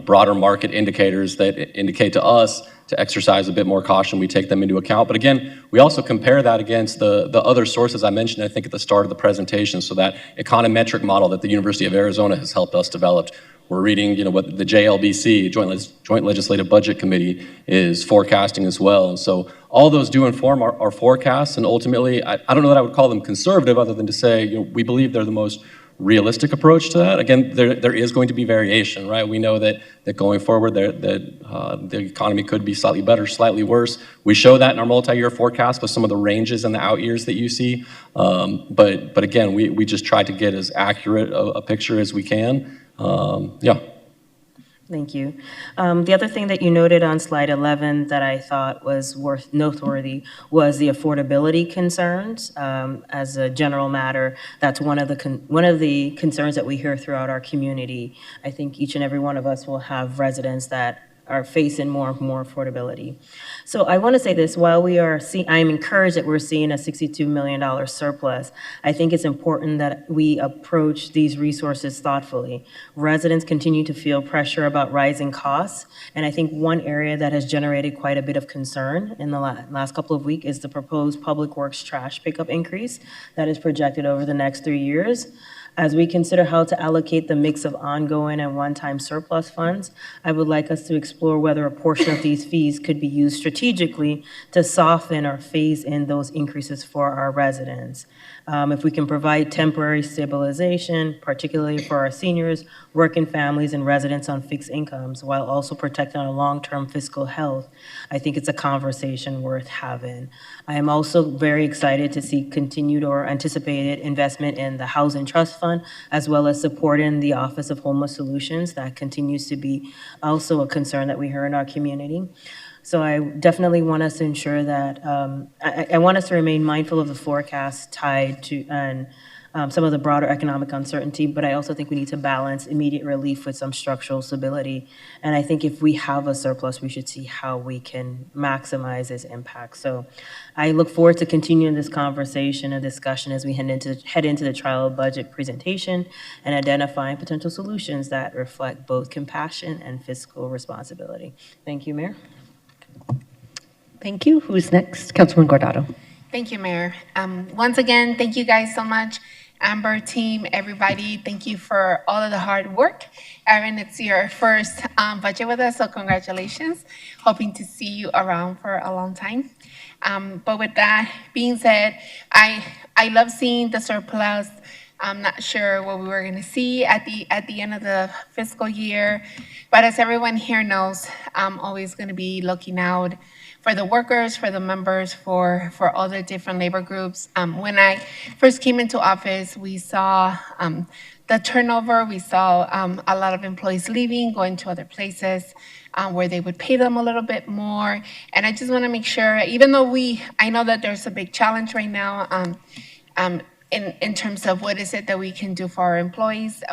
broader market indicators that indicate to us to exercise a bit more caution, we take them into account. But again, we also compare that against the other sources I mentioned, I think, at the start of the presentation. So that econometric model that the University of Arizona has helped us develop. We're reading, what the JLBC, Joint Legislative Budget Committee, is forecasting as well. And so all those do inform our forecasts. And ultimately, I don't know that I would call them conservative, other than to say, we believe they're the most realistic approach to that. Again, there is going to be variation, right? We know that going forward, the economy could be slightly better, slightly worse. We show that in our multi-year forecast with some of the ranges in the out years that you see. But again, we just try to get as accurate a picture as we can. Yeah. Thank you. The other thing that you noted on slide 11 that I thought was noteworthy was the affordability concerns. As a general matter, that's one of the concerns that we hear throughout our community. I think each and every one of us will have residents that are facing more and more affordability. So I want to say this, while I'm encouraged that we're seeing a $62 million surplus, I think it's important that we approach these resources thoughtfully. Residents continue to feel pressure about rising costs, and I think one area that has generated quite a bit of concern in the last couple of weeks is the proposed Public Works trash pickup increase that is projected over the next 3 years. As we consider how to allocate the mix of ongoing and one-time surplus funds, I would like us to explore whether a portion of these fees could be used strategically to soften or phase in those increases for our residents. If we can provide temporary stabilization, particularly for our seniors, working families, and residents on fixed incomes, while also protecting our long-term fiscal health, I think it's a conversation worth having. I am also very excited to see continued or anticipated investment in the Housing Trust Fund, as well as supporting the Office of Homeless Solutions. That continues to be also a concern that we hear in our community. So I definitely want us to ensure that, I want us to remain mindful of the forecast tied to some of the broader economic uncertainty, but I also think we need to balance immediate relief with some structural stability. And I think if we have a surplus, we should see how we can maximize its impact. So I look forward to continuing this conversation and discussion as we head into the trial budget presentation and identifying potential solutions that reflect both compassion and fiscal responsibility. Thank you, Mayor. Thank you. Who's next? Councilman Guardado. Thank you, Mayor. Once again, thank you guys so much. Amber, team, everybody, thank you for all of the hard work. Erin, it's your first budget with us, so congratulations. Hoping to see you around for a long time. But with that being said, I love seeing the surplus. I'm not sure what we were going to see at the end of the fiscal year, but as everyone here knows, I'm always going to be looking out for the workers, for the members, for all the different labor groups. When I first came into office, we saw the turnover. We saw a lot of employees leaving, going to other places where they would pay them a little bit more. And I just want to make sure, even though I know that there's a big challenge right now in terms of what is it that we can do for our employees,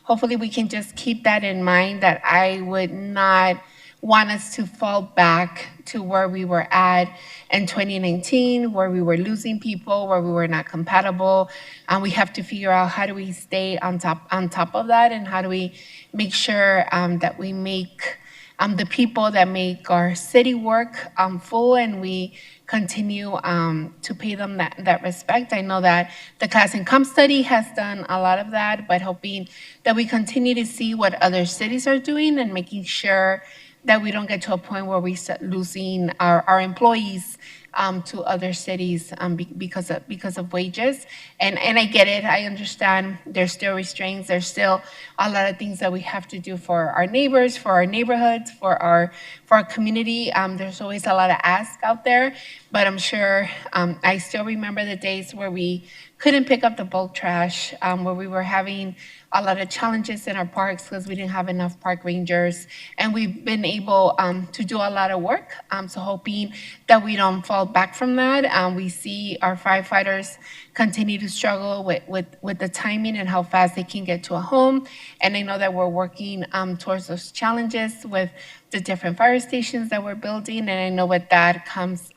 hopefully we can just keep that in mind, that I would not want us to fall back to where we were at in 2019, where we were losing people, where we were not compatible. And we have to figure out how do we stay on top of that, and how do we make sure that we make the people that make our city work full, and we continue to pay them that respect. I know that the class income study has done a lot of that, but hoping that we continue to see what other cities are doing and making sure that we don't get to a point where we start losing our employees to other cities because of wages. And I get it. I understand there's still restraints. There's still a lot of things that we have to do for our neighbors, for our neighborhoods, for our community. There's always a lot of ask out there, but I'm sure I still remember the days where we couldn't pick up the bulk trash, where we were having a lot of challenges in our parks because we didn't have enough park rangers, and we've been able to do a lot of work. So hoping that we don't fall back from that. We see our firefighters continue to struggle with the timing and how fast they can get to a home. And I know that we're working towards those challenges with the different fire stations that we're building. And I know with that comes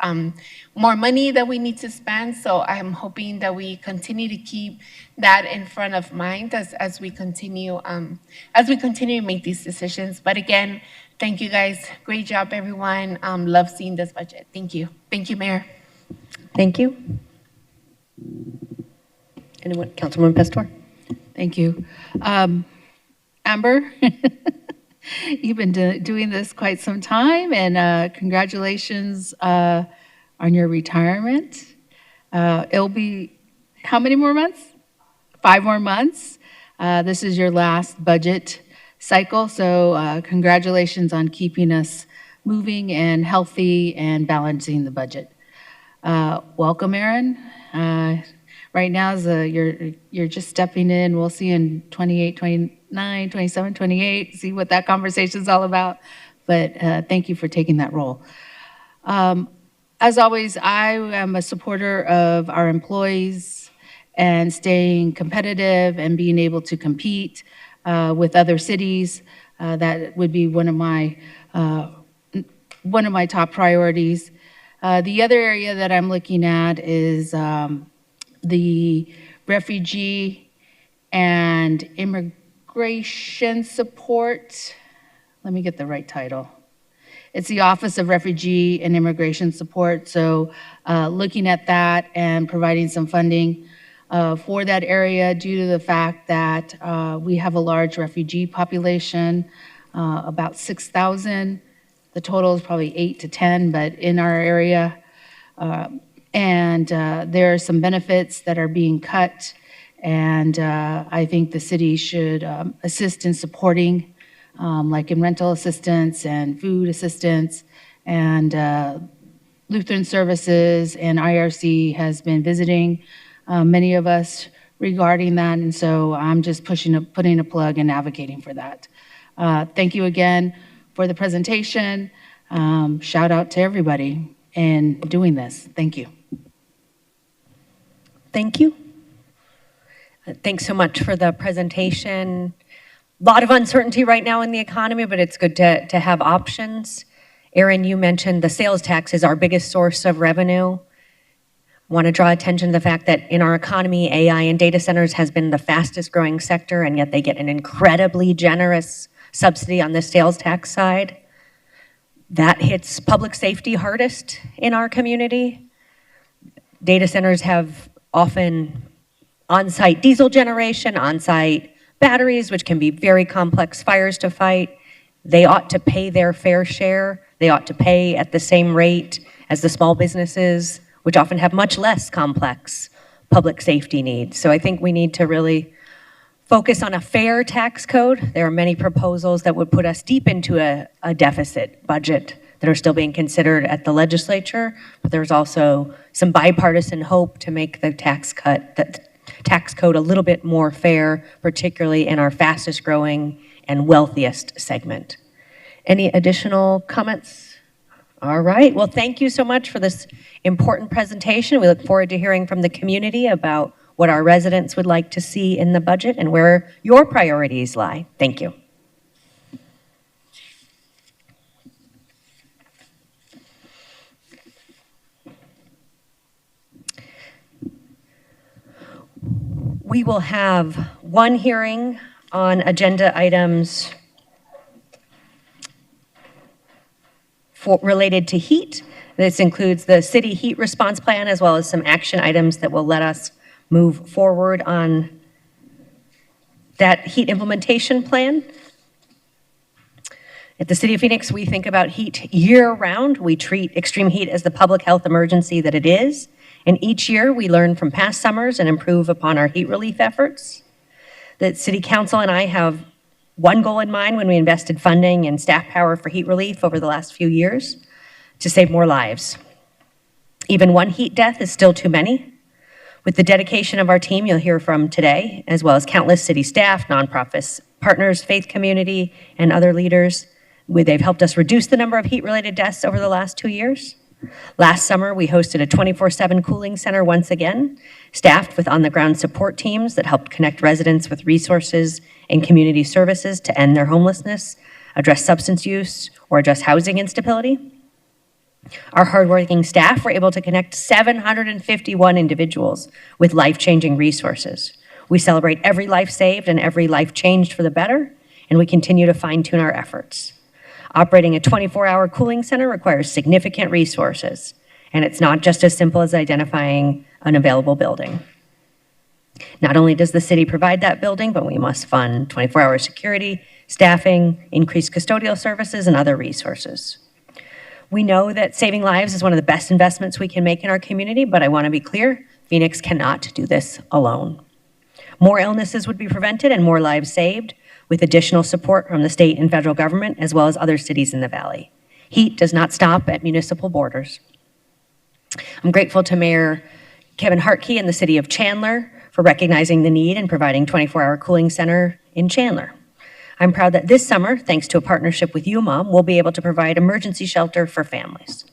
more money that we need to spend. So I'm hoping that we continue to keep that in front of mind as we continue to make these decisions. But again, thank you guys. Great job, everyone. Love seeing this budget. Thank you. Thank you, Mayor. Thank you. Anyone? Councilwoman Pastor. Thank you. Amber, you've been doing this quite some time, and congratulations on your retirement. It'll be how many more months? 5 more months. This is your last budget cycle, so congratulations on keeping us moving and healthy and balancing the budget. Welcome, Aaron. Right now, you're just stepping in. We'll see in 28, 29, 27, 28, see what that conversation's all about. But thank you for taking that role. As always, I am a supporter of our employees and staying competitive and being able to compete with other cities. That would be one of my top priorities. The other area that I'm looking at is the refugee and immigration support. Let me get the right title. It's the Office of Refugee and Immigration Support. So looking at that and providing some funding for that area due to the fact that we have a large refugee population, about 6,000. The total is probably 8 to 10, but in our area. And there are some benefits that are being cut, and I think the city should assist in supporting, like in rental assistance and food assistance, and Lutheran Services and IRC has been visiting many of us regarding that, and so I'm just putting a plug and advocating for that. Thank you again for the presentation. Shout out to everybody in doing this. Thank you. Thank you. Thanks so much for the presentation. A lot of uncertainty right now in the economy, but it's good to have options. Aaron, you mentioned the sales tax is our biggest source of revenue. I want to draw attention to the fact that in our economy, AI and data centers has been the fastest growing sector, and yet they get an incredibly generous subsidy on the sales tax side. That hits public safety hardest in our community. Data centers have often on-site diesel generation, on-site batteries, which can be very complex fires to fight. They ought to pay their fair share. They ought to pay at the same rate as the small businesses, which often have much less complex public safety needs. So I think we need to really focus on a fair tax code. There are many proposals that would put us deep into a deficit budget that are still being considered at the legislature, but there's also some bipartisan hope to make the tax code a little bit more fair, particularly in our fastest growing and wealthiest segment. Any additional comments? All right, well, thank you so much for this important presentation. We look forward to hearing from the community about what our residents would like to see in the budget and where your priorities lie. Thank you. We will have one hearing on agenda items related to heat. This includes the city heat response plan as well as some action items that will let us move forward on that heat implementation plan. At the City of Phoenix, we think about heat year-round. We treat extreme heat as the public health emergency that it is. And each year, we learn from past summers and improve upon our heat relief efforts. The City Council and I have one goal in mind when we invested funding and staff power for heat relief over the last few years: to save more lives. Even one heat death is still too many. With the dedication of our team you'll hear from today, as well as countless city staff, nonprofits, partners, faith community, and other leaders, they've helped us reduce the number of heat-related deaths over the last 2 years. Last summer, we hosted a 24/7 cooling center once again, staffed with on-the-ground support teams that helped connect residents with resources and community services to end their homelessness, address substance use, or address housing instability. Our hardworking staff were able to connect 751 individuals with life-changing resources. We celebrate every life saved and every life changed for the better, and we continue to fine-tune our efforts. Operating a 24-hour cooling center requires significant resources, and it's not just as simple as identifying an available building. Not only does the city provide that building, but we must fund 24-hour security, staffing, increased custodial services, and other resources. We know that saving lives is one of the best investments we can make in our community, but I want to be clear, Phoenix cannot do this alone. More illnesses would be prevented and more lives saved with additional support from the state and federal government, as well as other cities in the valley. Heat does not stop at municipal borders. I'm grateful to Mayor Kevin Hartke and the City of Chandler for recognizing the need and providing 24-hour cooling center in Chandler. I'm proud that this summer, thanks to a partnership with UMOM, we'll be able to provide emergency shelter for families.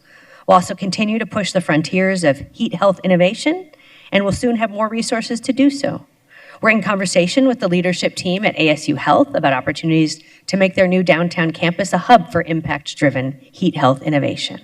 We'll also continue to push the frontiers of heat health innovation, and we'll soon have more resources to do so. We're in conversation with the leadership team at ASU Health about opportunities to make their new downtown campus a hub for impact-driven heat health innovation.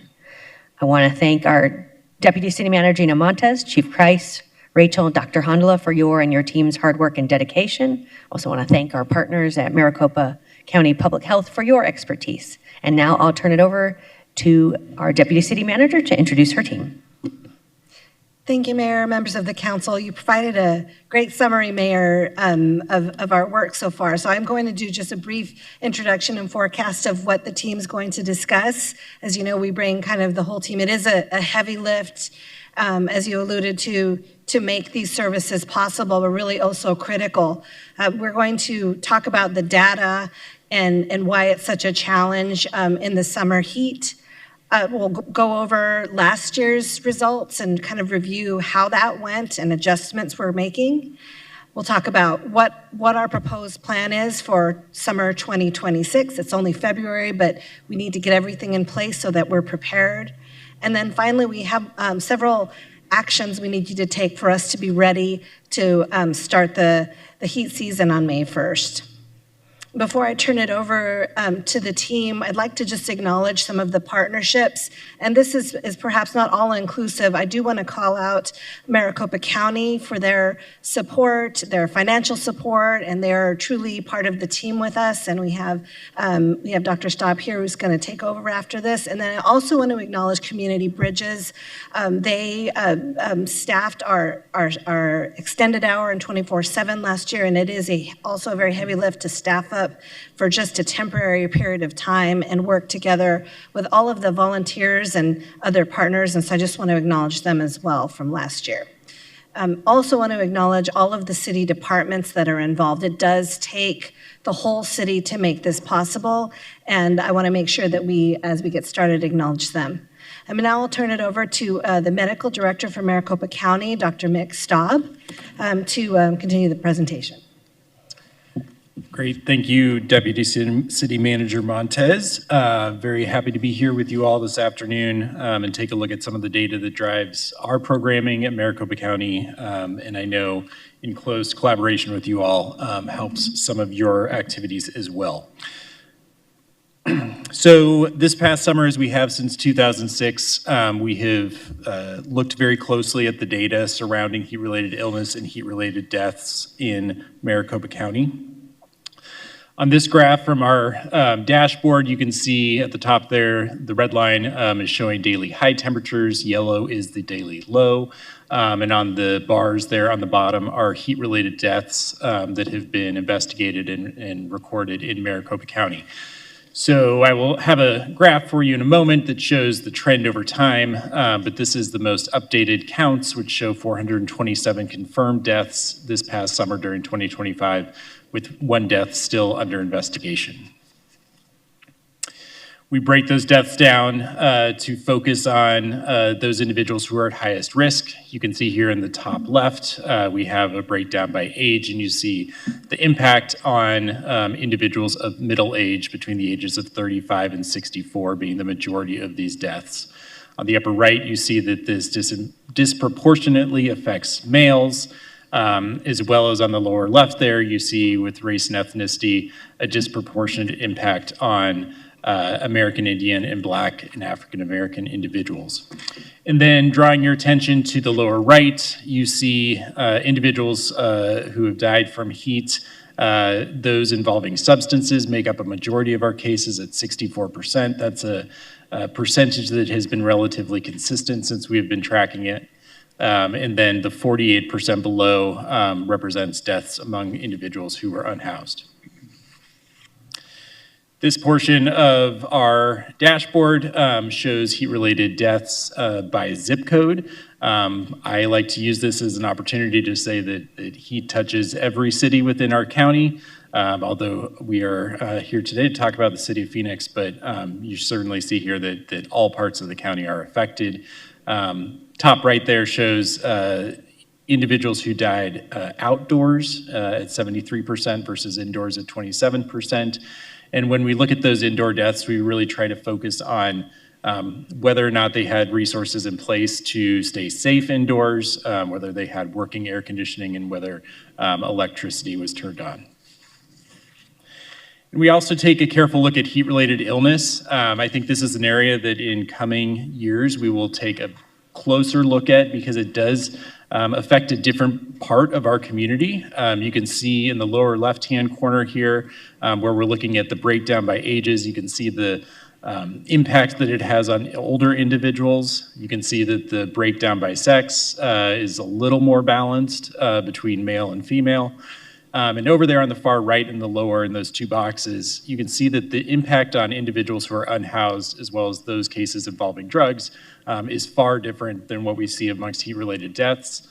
I want to thank our Deputy City Manager Gina Montes, Chief Price, Rachel, and Dr. Hondala for your and your team's hard work and dedication. Also want to thank our partners at Maricopa County Public Health for your expertise. And now I'll turn it over to our Deputy City Manager to introduce her team. Thank you, Mayor, members of the council. You provided a great summary, Mayor, of our work so far. So I'm going to do just a brief introduction and forecast of what the team's going to discuss. As you know, we bring kind of the whole team. It is a heavy lift, as you alluded to make these services possible, but really also critical. We're going to talk about the data and why it's such a challenge in the summer heat. We'll go over last year's results and kind of review how that went and adjustments we're making. We'll talk about what our proposed plan is for summer 2026. It's only February, but we need to get everything in place so that we're prepared. And then finally, we have several actions we need you to take for us to be ready to start the heat season on May 1st. Before I turn it over to the team, I'd like to just acknowledge some of the partnerships. And this is perhaps not all inclusive. I do want to call out Maricopa County for their support, their financial support, and they're truly part of the team with us. And we have Dr. Staub here who's going to take over after this. And then I also want to acknowledge Community Bridges. They staffed our extended hour and 24/7 last year, and it is also a very heavy lift to staff up for just a temporary period of time and work together with all of the volunteers and other partners. And so I just want to acknowledge them as well from last year. Also want to acknowledge all of the city departments that are involved. It does take the whole city to make this possible, and I want to make sure that we, as we get started, acknowledge them. And now I'll turn it over to the Medical Director for Maricopa County, Dr. Mick Staub, to continue the presentation. Great, thank you, Deputy City Manager Montez. Very happy to be here with you all this afternoon and take a look at some of the data that drives our programming at Maricopa County, and I know in close collaboration with you all helps some of your activities as well. So this past summer, as we have since 2006, we have looked very closely at the data surrounding heat-related illness and heat-related deaths in Maricopa County. On this graph from our dashboard, you can see at the top there, the red line is showing daily high temperatures. Yellow is the daily low. And on the bars there on the bottom are heat-related deaths that have been investigated and recorded in Maricopa County. So I will have a graph for you in a moment that shows the trend over time, but this is the most updated counts, which show 427 confirmed deaths this past summer during 2025, with one death still under investigation. We break those deaths down to focus on those individuals who are at highest risk. You can see here in the top left, we have a breakdown by age, and you see the impact on individuals of middle age between the ages of 35 and 64 being the majority of these deaths. On the upper right, you see that this disproportionately affects males, as well as on the lower left there, you see with race and ethnicity, a disproportionate impact on American Indian and Black and African American individuals. And then drawing your attention to the lower right, you see individuals who have died from heat. Those involving substances make up a majority of our cases at 64%. That's a percentage that has been relatively consistent since we have been tracking it. And then the 48% below represents deaths among individuals who were unhoused. This portion of our dashboard shows heat-related deaths by zip code. I like to use this as an opportunity to say that heat touches every city within our county, although we are here today to talk about the city of Phoenix, but you certainly see here that all parts of the county are affected. Top right there shows individuals who died outdoors at 73% versus indoors at 27%. And when we look at those indoor deaths, we really try to focus on whether or not they had resources in place to stay safe indoors, whether they had working air conditioning, and whether electricity was turned on. And we also take a careful look at heat-related illness. I think this is an area that in coming years we will take a closer look at because it does affect a different part of our community. You can see in the lower left-hand corner here where we're looking at the breakdown by ages. You can see the impact that it has on older individuals. You can see that the breakdown by sex is a little more balanced between male and female. And over there on the far right in the lower in those two boxes, you can see that the impact on individuals who are unhoused, as well as those cases involving drugs, is far different than what we see amongst heat-related deaths.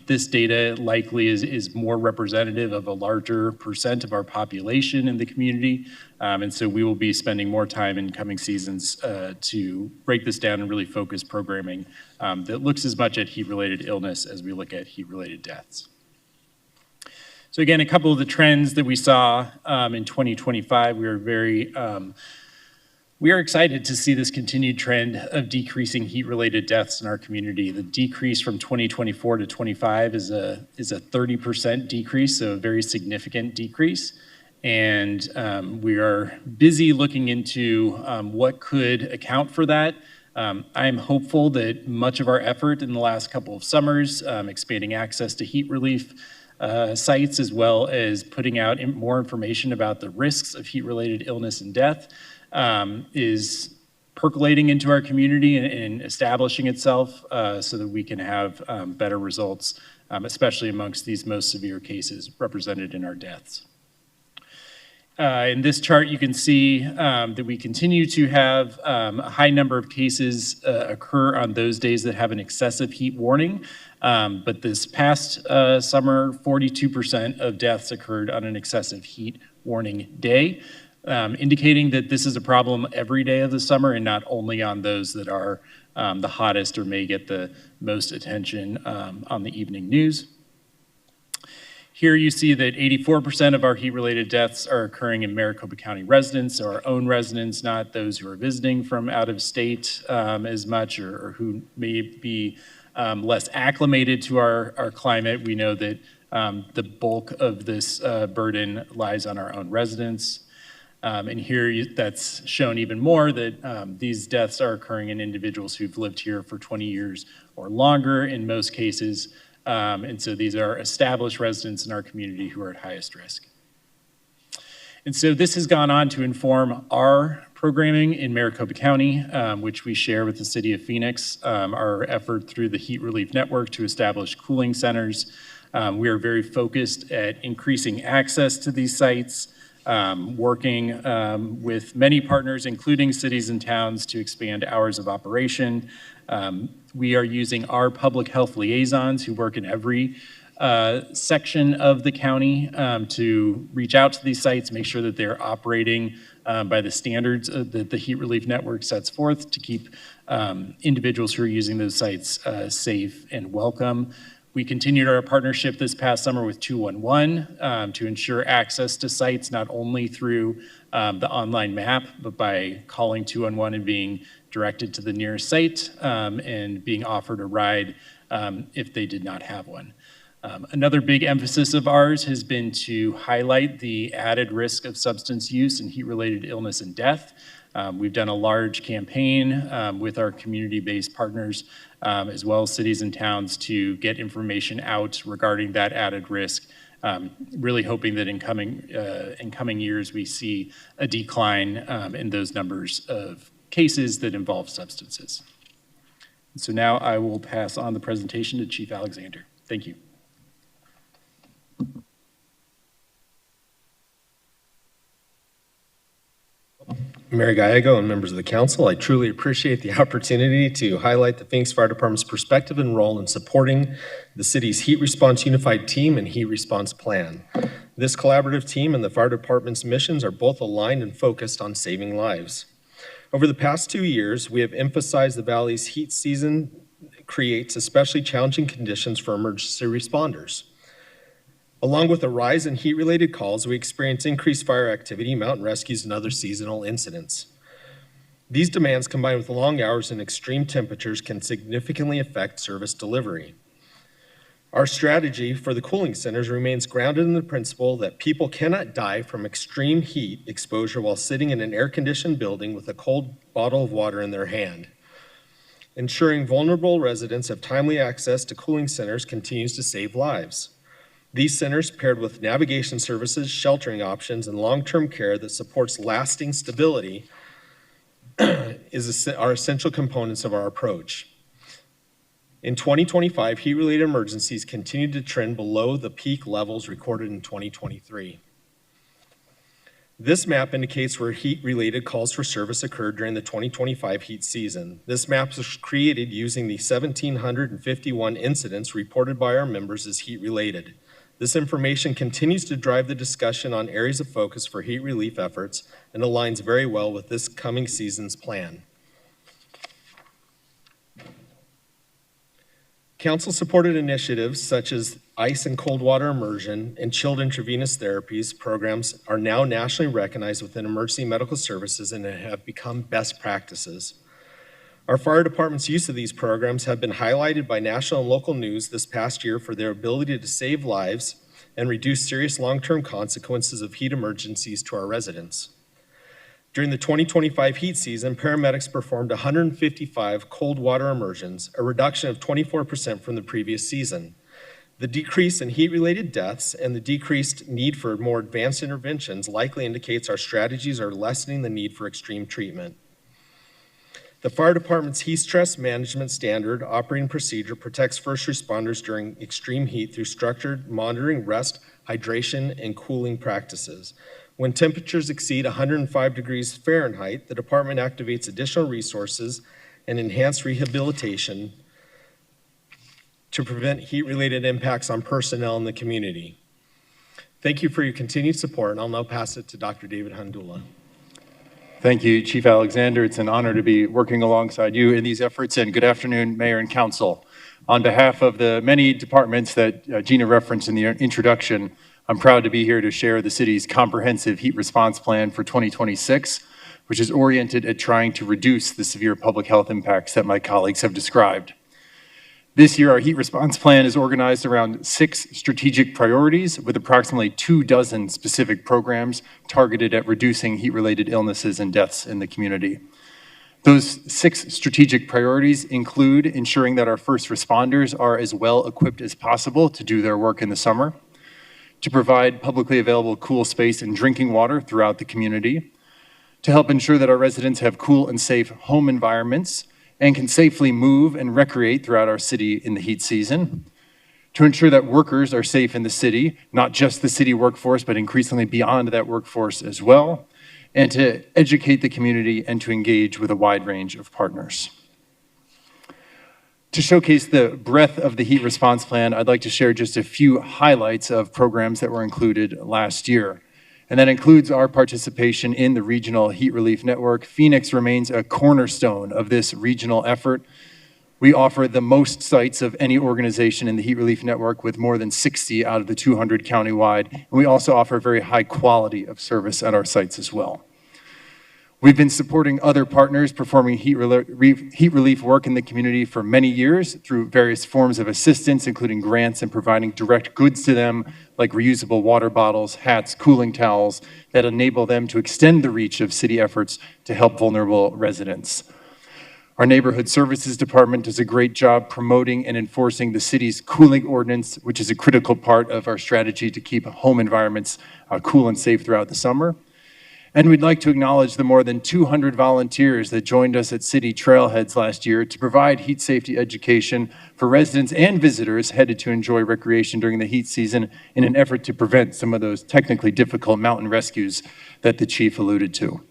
This data likely is more representative of a larger percent of our population in the community. And so we will be spending more time in coming seasons to break this down and really focus programming that looks as much at heat-related illness as we look at heat-related deaths. So again, a couple of the trends that we saw in 2025, we are excited to see this continued trend of decreasing heat-related deaths in our community. The decrease from 2024 to 25 is a 30% decrease, so a very significant decrease. And we are busy looking into what could account for that. I am hopeful that much of our effort in the last couple of summers, expanding access to heat relief sites, as well as putting out more information about the risks of heat-related illness and death, is percolating into our community and establishing itself so that we can have better results, especially amongst these most severe cases represented in our deaths. In this chart, you can see that we continue to have a high number of cases occur on those days that have an excessive heat warning. But this past summer, 42% of deaths occurred on an excessive heat warning day, indicating that this is a problem every day of the summer and not only on those that are the hottest or may get the most attention on the evening news. Here you see that 84% of our heat-related deaths are occurring in Maricopa County residents, so our own residents, not those who are visiting from out of state as much or who may be less acclimated to our climate. We know that the bulk of this burden lies on our own residents. And here that's shown even more that these deaths are occurring in individuals who've lived here for 20 years or longer in most cases. And so these are established residents in our community who are at highest risk. And so this has gone on to inform our programming in Maricopa County, which we share with the city of Phoenix, our effort through the Heat Relief Network to establish cooling centers. We are very focused at increasing access to these sites, working with many partners, including cities and towns, to expand hours of operation. We are using our public health liaisons who work in every section of the county to reach out to these sites, make sure that they're operating by the standards that the Heat Relief Network sets forth to keep individuals who are using those sites safe and welcome. We continued our partnership this past summer with 211 to ensure access to sites not only through the online map, but by calling 211 and being directed to the nearest site and being offered a ride if they did not have one. Another big emphasis of ours has been to highlight the added risk of substance use and heat-related illness and death. We've done a large campaign with our community-based partners, as well as cities and towns, to get information out regarding that added risk, really hoping that in coming years we see a decline in those numbers of cases that involve substances. So now I will pass on the presentation to Chief Alexander. Thank you. Mayor Gallego and members of the council, I truly appreciate the opportunity to highlight the Phoenix Fire Department's perspective and role in supporting the city's Heat Response Unified Team and Heat Response Plan. This collaborative team and the fire department's missions are both aligned and focused on saving lives. Over the past 2 years, we have emphasized the Valley's heat season creates especially challenging conditions for emergency responders. Along with a rise in heat-related calls, we experience increased fire activity, mountain rescues, and other seasonal incidents. These demands, combined with long hours and extreme temperatures, can significantly affect service delivery. Our strategy for the cooling centers remains grounded in the principle that people cannot die from extreme heat exposure while sitting in an air-conditioned building with a cold bottle of water in their hand. Ensuring vulnerable residents have timely access to cooling centers continues to save lives. These centers, paired with navigation services, sheltering options, and long-term care that supports lasting stability, are essential components of our approach. In 2025, heat-related emergencies continued to trend below the peak levels recorded in 2023. This map indicates where heat-related calls for service occurred during the 2025 heat season. This map was created using the 1,751 incidents reported by our members as heat-related. This information continues to drive the discussion on areas of focus for heat relief efforts and aligns very well with this coming season's plan. Council-supported initiatives such as ice and cold water immersion and chilled intravenous therapies programs are now nationally recognized within emergency medical services and have become best practices. Our fire department's use of these programs have been highlighted by national and local news this past year for their ability to save lives and reduce serious long-term consequences of heat emergencies to our residents. During the 2025 heat season, paramedics performed 155 cold water immersions, a reduction of 24% from the previous season. The decrease in heat-related deaths and the decreased need for more advanced interventions likely indicates our strategies are lessening the need for extreme treatment. The fire department's heat stress management standard operating procedure protects first responders during extreme heat through structured monitoring, rest, hydration, and cooling practices. When temperatures exceed 105 degrees Fahrenheit, the department activates additional resources and enhanced rehabilitation to prevent heat-related impacts on personnel in the community. Thank you for your continued support, and I'll now pass it to Dr. David Handula. Thank you, Chief Alexander. It's an honor to be working alongside you in these efforts, and good afternoon, Mayor and Council. On behalf of the many departments that Gina referenced in the introduction, I'm proud to be here to share the city's comprehensive heat response plan for 2026, which is oriented at trying to reduce the severe public health impacts that my colleagues have described. This year, our heat response plan is organized around 6 strategic priorities with approximately 24 specific programs targeted at reducing heat-related illnesses and deaths in the community. Those 6 strategic priorities include ensuring that our first responders are as well equipped as possible to do their work in the summer, to provide publicly available cool space and drinking water throughout the community, to help ensure that our residents have cool and safe home environments and can safely move and recreate throughout our city in the heat season, to ensure that workers are safe in the city, not just the city workforce, but increasingly beyond that workforce as well, and to educate the community and to engage with a wide range of partners. To showcase the breadth of the heat response plan, I'd like to share just a few highlights of programs that were included last year. And that includes our participation in the Regional Heat Relief Network. Phoenix remains a cornerstone of this regional effort. We offer the most sites of any organization in the Heat Relief Network with more than 60 out of the 200 countywide. And we also offer very high quality of service at our sites as well. We've been supporting other partners performing heat relief work in the community for many years through various forms of assistance, including grants and providing direct goods to them, like reusable water bottles, hats, cooling towels, that enable them to extend the reach of city efforts to help vulnerable residents. Our Neighborhood Services Department does a great job promoting and enforcing the city's cooling ordinance, which is a critical part of our strategy to keep home environments cool and safe throughout the summer. And we'd like to acknowledge the more than 200 volunteers that joined us at city trailheads last year to provide heat safety education for residents and visitors headed to enjoy recreation during the heat season in an effort to prevent some of those technically difficult mountain rescues that the chief alluded to.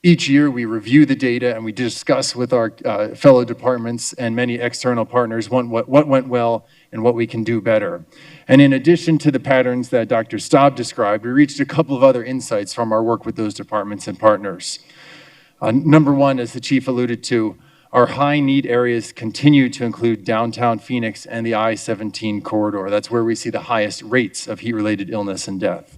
Each year, we review the data and we discuss with our fellow departments and many external partners what went well and what we can do better. And in addition to the patterns that Dr. Staub described, we reached a couple of other insights from our work with those departments and partners. Number one, as the chief alluded to, our high-need areas continue to include downtown Phoenix and the I-17 corridor. That's where we see the highest rates of heat-related illness and death.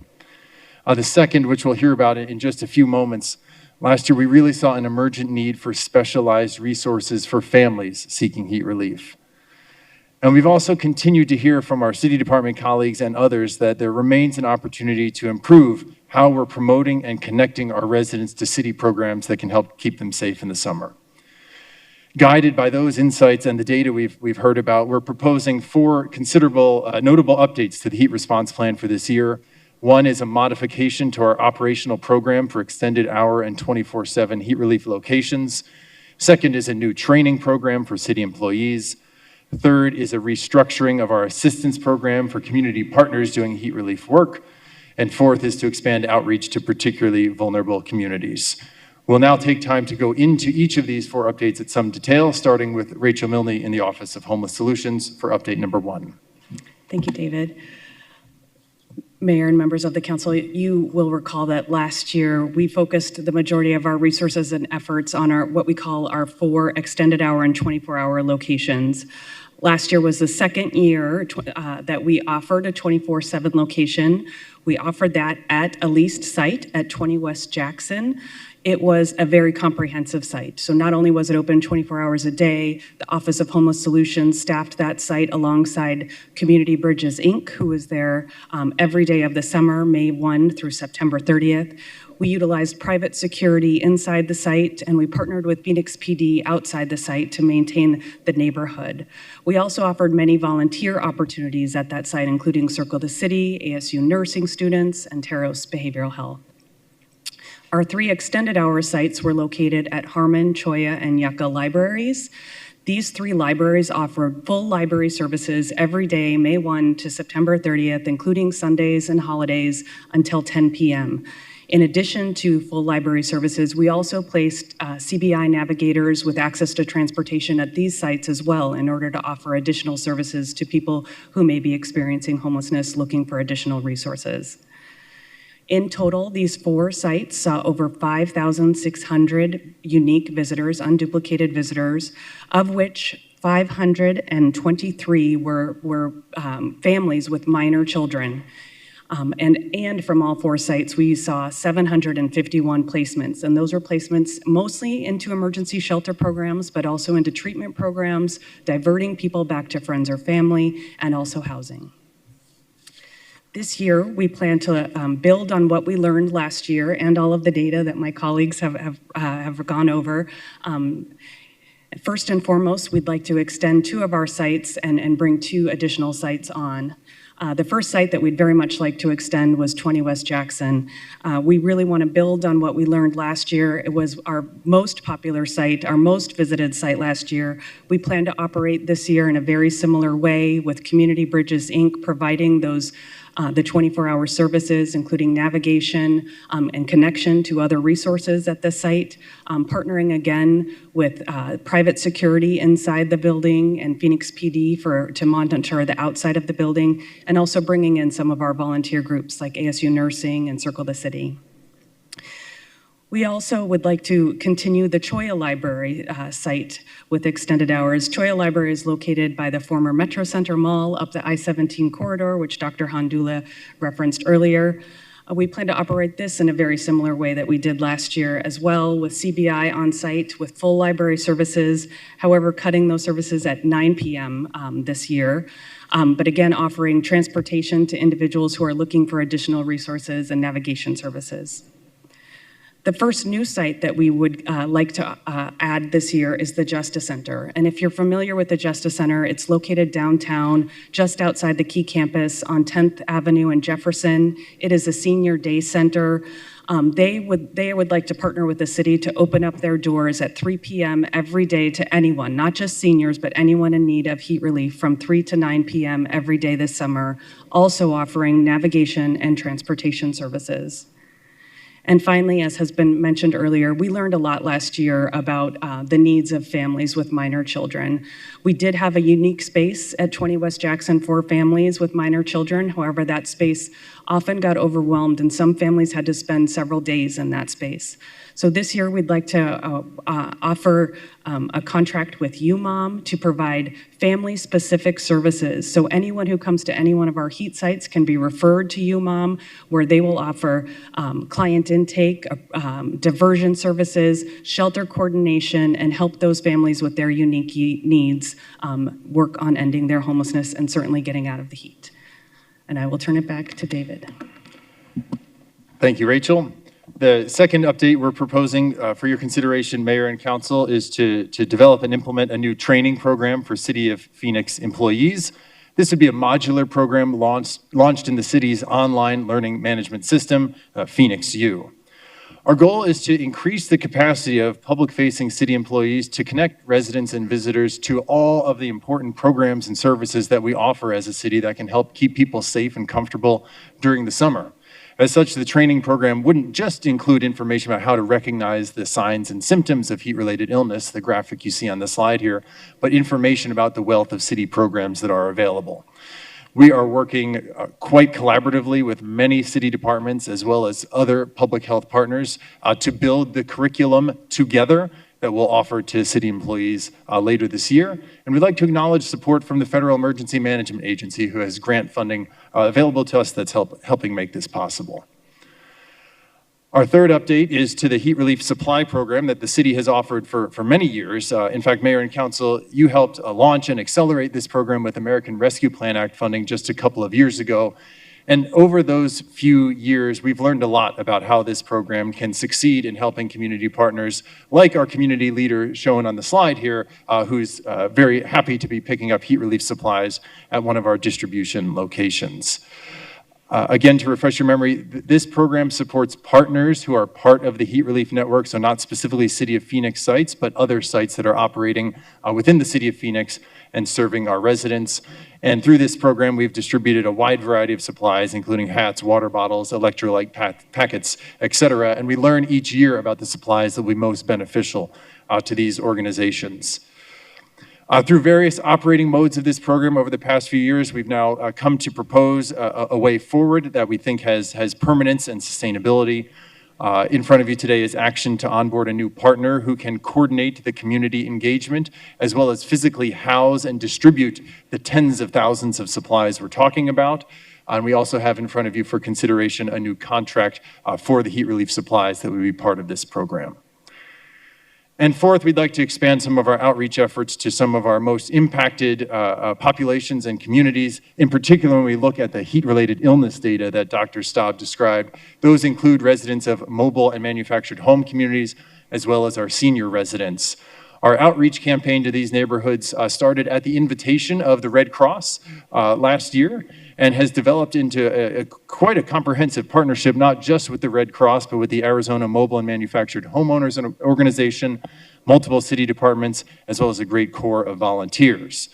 The second, which we'll hear about in just a few moments, last year we really saw an emergent need for specialized resources for families seeking heat relief. And we've also continued to hear from our city department colleagues and others that there remains an opportunity to improve how we're promoting and connecting our residents to city programs that can help keep them safe in the summer. Guided by those insights and the data we've heard about, we're proposing 4 considerable, notable updates to the heat response plan for this year. One is a modification to our operational program for extended hour and 24/7 heat relief locations. Second is a new training program for city employees. Third is a restructuring of our assistance program for community partners doing heat relief work. And fourth is to expand outreach to particularly vulnerable communities. We'll now take time to go into each of these 4 updates at some detail, starting with Rachel Milne in the Office of Homeless Solutions for update number 1. Thank you, David. Mayor and members of the council, you will recall that last year we focused the majority of our resources and efforts on what we call our 4 extended hour and 24-hour locations. Last year was the second year that we offered a 24/7 location. We offered that at a leased site at 20 West Jackson. It was a very comprehensive site. So not only was it open 24 hours a day, the Office of Homeless Solutions staffed that site alongside Community Bridges, Inc., who was there every day of the summer, May 1 through September 30th. We utilized private security inside the site, and we partnered with Phoenix PD outside the site to maintain the neighborhood. We also offered many volunteer opportunities at that site, including Circle the City, ASU nursing students, and Taros Behavioral Health. Our 3 extended hour sites were located at Harmon, Cholla, and Yucca libraries. These 3 libraries offered full library services every day, May 1 to September 30th, including Sundays and holidays until 10 p.m. In addition to full library services, we also placed CBI navigators with access to transportation at these sites as well in order to offer additional services to people who may be experiencing homelessness looking for additional resources. In total, these 4 sites saw over 5,600 unique visitors, unduplicated visitors, of which 523 were families with minor children. And from all 4 sites, we saw 751 placements, and those were placements mostly into emergency shelter programs, but also into treatment programs, diverting people back to friends or family, and also housing. This year, we plan to build on what we learned last year and all of the data that my colleagues have gone over. First and foremost, we'd like to extend 2 of our sites and bring 2 additional sites on. The first site that we'd very much like to extend was 20 West Jackson. We really want to build on what we learned last year. It was our most popular site, our most visited site last year. We plan to operate this year in a very similar way with Community Bridges, Inc. providing those the 24-hour services, including navigation and connection to other resources at the site, partnering again with private security inside the building and Phoenix PD to monitor the outside of the building, and also bringing in some of our volunteer groups like ASU Nursing and Circle the City. We also would like to continue the Cholla Library site with extended hours. Cholla Library is located by the former Metro Center Mall up the I-17 corridor, which Dr. Handula referenced earlier. We plan to operate this in a very similar way that we did last year as well, with CBI on site with full library services, however, cutting those services at 9 p.m. This year. But again, offering transportation to individuals who are looking for additional resources and navigation services. The first new site that we would like to add this year is the Justice Center. And if you're familiar with the Justice Center, it's located downtown, just outside the Key campus on 10th Avenue and Jefferson. It is a senior day center. They would like to partner with the city to open up their doors at 3 p.m. every day to anyone, not just seniors, but anyone in need of heat relief from 3 to 9 p.m. every day this summer, also offering navigation and transportation services. And finally, as has been mentioned earlier, we learned a lot last year about the needs of families with minor children. We did have a unique space at 20 West Jackson for families with minor children. However, that space often got overwhelmed and some families had to spend several days in that space. So this year, we'd like to offer a contract with UMOM to provide family-specific services. So anyone who comes to any one of our heat sites can be referred to UMOM, where they will offer client intake, diversion services, shelter coordination, and help those families with their unique needs work on ending their homelessness and certainly getting out of the heat. And I will turn it back to David. Thank you, Rachel. The second update we're proposing for your consideration, Mayor and Council, is to develop and implement a new training program for City of Phoenix employees. This would be a modular program launched in the city's online learning management system, Phoenix U. Our goal is to increase the capacity of public-facing city employees to connect residents and visitors to all of the important programs and services that we offer as a city that can help keep people safe and comfortable during the summer. As such, the training program wouldn't just include information about how to recognize the signs and symptoms of heat-related illness, the graphic you see on the slide here, but information about the wealth of city programs that are available. We are working quite collaboratively with many city departments as well as other public health partners to build the curriculum together that we'll offer to city employees later this year. And we'd like to acknowledge support from the Federal Emergency Management Agency, who has grant funding available to us that's helping make this possible. Our third update is to the heat relief supply program that the city has offered for many years. In fact, Mayor and Council, you helped launch and accelerate this program with American Rescue Plan Act funding just a couple of years ago. And over those few years, we've learned a lot about how this program can succeed in helping community partners, like our community leader shown on the slide here, who's very happy to be picking up heat relief supplies at one of our distribution locations. Again, to refresh your memory, this program supports partners who are part of the heat relief network, so not specifically City of Phoenix sites, but other sites that are operating within the City of Phoenix and serving our residents. And through this program, we've distributed a wide variety of supplies, including hats, water bottles, electrolyte packets, et cetera. And we learn each year about the supplies that will be most beneficial to these organizations. Through various operating modes of this program over the past few years, we've now come to propose a way forward that we think has permanence and sustainability. In front of you today is action to onboard a new partner who can coordinate the community engagement as well as physically house and distribute the tens of thousands of supplies we're talking about. And we also have in front of you for consideration a new contract for the heat relief supplies that would be part of this program. And fourth, we'd like to expand some of our outreach efforts to some of our most impacted populations and communities. In particular, when we look at the heat-related illness data that Dr. Staub described, those include residents of mobile and manufactured home communities, as well as our senior residents. Our outreach campaign to these neighborhoods started at the invitation of the Red Cross last year and has developed into quite a comprehensive partnership, not just with the Red Cross, but with the Arizona Mobile and Manufactured Homeowners Organization, multiple city departments, as well as a great core of volunteers.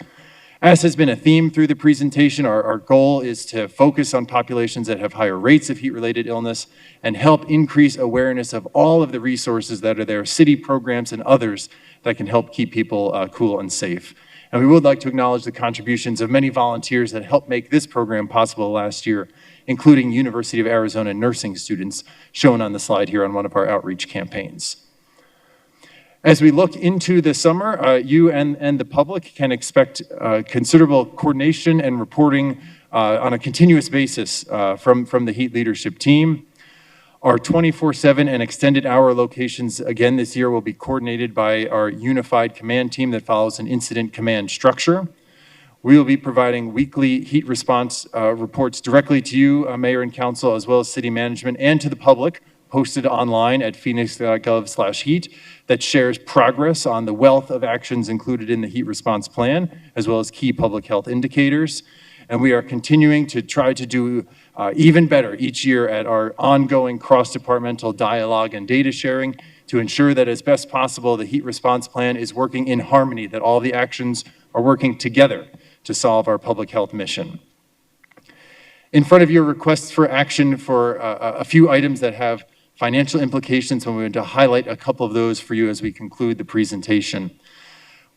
As has been a theme through the presentation, our goal is to focus on populations that have higher rates of heat-related illness and help increase awareness of all of the resources that are there, city programs and others that can help keep people cool and safe. And we would like to acknowledge the contributions of many volunteers that helped make this program possible last year, including University of Arizona nursing students shown on the slide here on one of our outreach campaigns. As we look into the summer, you and the public can expect considerable coordination and reporting on a continuous basis from the heat leadership team. Our 24/7 and extended hour locations, again this year, will be coordinated by our unified command team that follows an incident command structure. We will be providing weekly heat response reports directly to you, Mayor and Council, as well as city management, and to the public, posted online at phoenix.gov/heat, that shares progress on the wealth of actions included in the heat response plan, as well as key public health indicators. And we are continuing to try to do even better each year at our ongoing cross-departmental dialogue and data sharing to ensure that as best possible, the heat response plan is working in harmony, that all the actions are working together to solve our public health mission. In front of your requests for action for a few items that have financial implications, and we're going to highlight a couple of those for you as we conclude the presentation.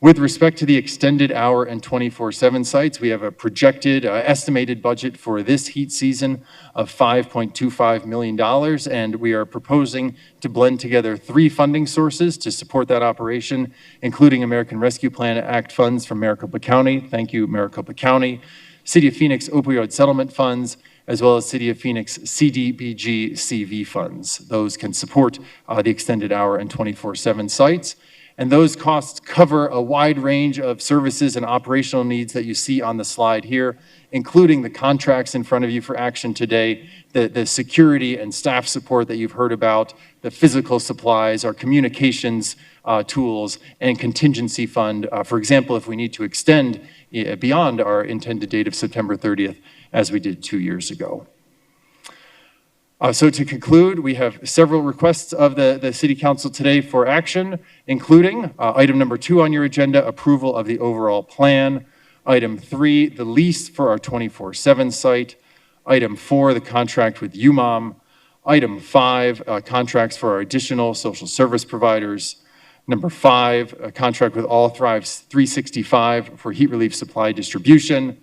With respect to the extended hour and 24/7 sites, we have a projected estimated budget for this heat season of $5.25 million, and we are proposing to blend together 3 funding sources to support that operation, including American Rescue Plan Act funds from Maricopa County. Thank you, Maricopa County. City of Phoenix opioid settlement funds, as well as City of Phoenix CDBG CV funds. Those can support the extended hour and 24/7 sites. And those costs cover a wide range of services and operational needs that you see on the slide here, including the contracts in front of you for action today, the security and staff support that you've heard about, the physical supplies, our communications tools, and contingency fund, for example, if we need to extend beyond our intended date of September 30th, as we did 2 years ago. So to conclude, we have several requests of the City Council today for action, including item number 2 on your agenda, approval of the overall plan. Item 3, the lease for our 24/7 site. Item 4, the contract with UMOM. Item 5, contracts for our additional social service providers. Number 5, a contract with All Thrives 365 for heat relief supply distribution.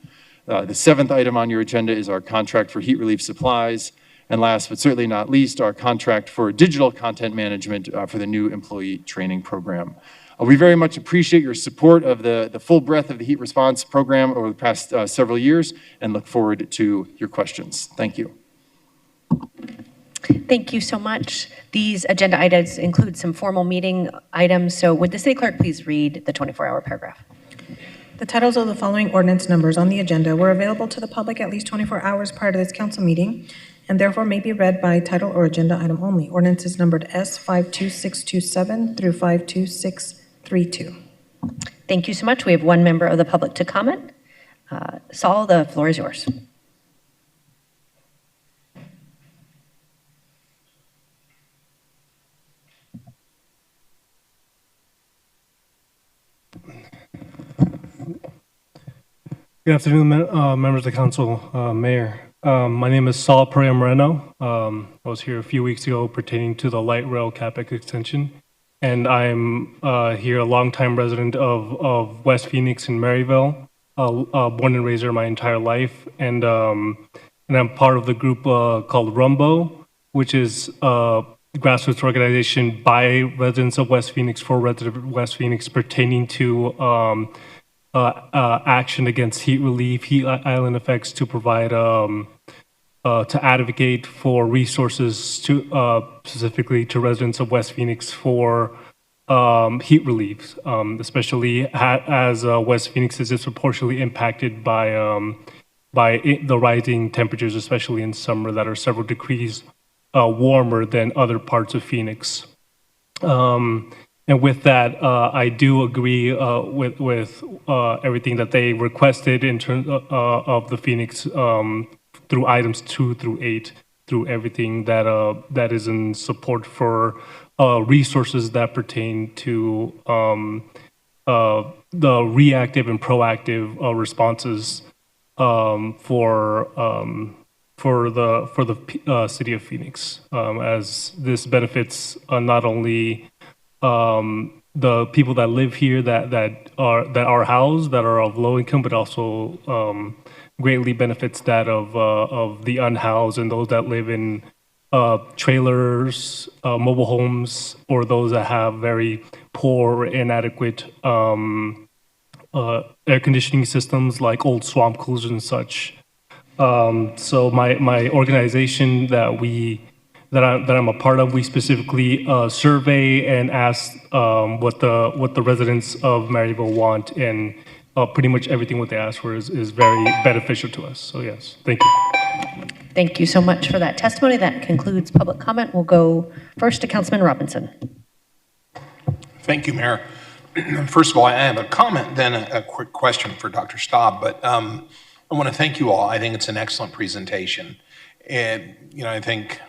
The 7th item on your agenda is our contract for heat relief supplies. And last but certainly not least, our contract for digital content management for the new employee training program. We very much appreciate your support of the full breadth of the heat response program over the past several years and look forward to your questions. Thank you. Thank you so much. These agenda items include some formal meeting items, so would the city clerk please read the 24-hour paragraph? The titles of the following ordinance numbers on the agenda were available to the public at least 24 hours prior to this council meeting, and therefore may be read by title or agenda item only. Ordinances numbered S 52627 through 52632. Thank you so much. We have one member of the public to comment. Saul, the floor is yours. Good afternoon, members of the council, mayor. My name is Saul Pereira Moreno. I was here a few weeks ago pertaining to the light rail CapEx extension, and I'm here a longtime resident of West Phoenix and Maryville, born and raised there my entire life, and I'm part of the group called Rumbo, which is a grassroots organization by residents of West Phoenix for residents of West Phoenix pertaining to action against heat relief, heat island effects, to provide, to advocate for resources to specifically to residents of West Phoenix for heat relief, especially as West Phoenix is disproportionately impacted by the rising temperatures, especially in summer, that are several degrees warmer than other parts of Phoenix. And with that, I do agree with everything that they requested in terms of the Phoenix through items 2 through 8, through everything that is in support for resources that pertain to the reactive and proactive responses for the city of Phoenix, as this benefits not only the people that live here that are housed, that are of low income, but also greatly benefits that of the unhoused and those that live in trailers, mobile homes, or those that have very poor, inadequate air conditioning systems like old swamp coolers and such. So my organization that I'm a part of, we specifically survey and ask what the residents of Maryville want, and pretty much everything what they ask for is very beneficial to us. So yes, thank you. Thank you so much for that testimony. That concludes public comment. We'll go first to Councilman Robinson. Thank you, Mayor. First of all, I have a comment, then a quick question for Dr. Staub, but I want to thank you all. I think it's an excellent presentation. And, I think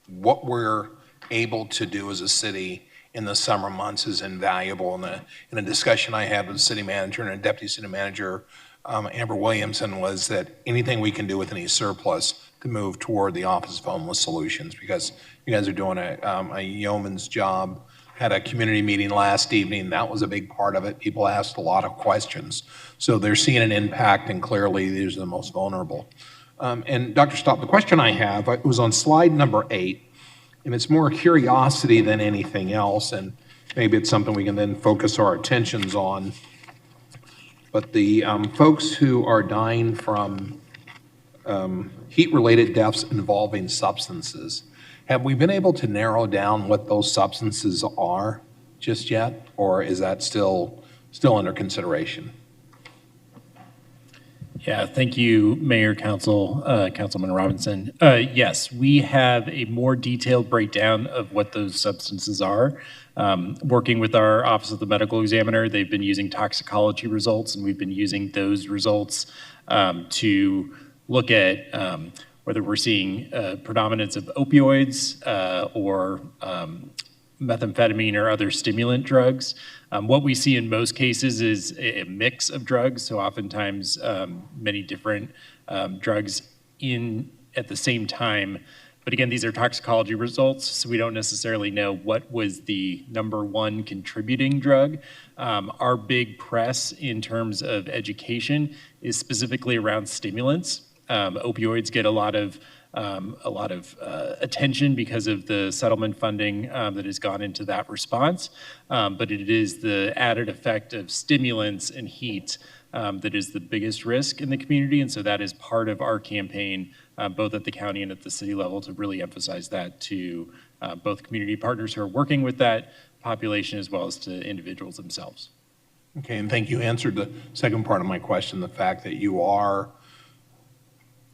what we're able to do as a city in the summer months is invaluable. In a discussion I had with the city manager and a deputy city manager, Amber Williamson, was that anything we can do with any surplus to move toward the Office of Homeless Solutions, because you guys are doing a yeoman's job. Had a community meeting last evening. That was a big part of it. People asked a lot of questions. So they're seeing an impact, and clearly these are the most vulnerable. And Dr. Stopp, the question I have, it was on slide number 8, and it's more curiosity than anything else, and maybe it's something we can then focus our attentions on. But the folks who are dying from heat-related deaths involving substances, have we been able to narrow down what those substances are just yet, or is that still under consideration? Yeah, thank you, Mayor, Council, Councilman Robinson. Yes, we have a more detailed breakdown of what those substances are. Working with our Office of the Medical Examiner, they've been using toxicology results, and we've been using those results to look at whether we're seeing predominance of opioids or methamphetamine or other stimulant drugs. What we see in most cases is a mix of drugs, so oftentimes many different drugs in at the same time. But again, these are toxicology results, so we don't necessarily know what was the #1 contributing drug. Our big press in terms of education is specifically around stimulants. Opioids get a lot of attention because of the settlement funding that has gone into that response. But it is the added effect of stimulants and heat that is the biggest risk in the community. And so that is part of our campaign, both at the county and at the city level, to really emphasize that to both community partners who are working with that population as well as to individuals themselves. Okay, and thank you. Answered the second part of my question, the fact that you are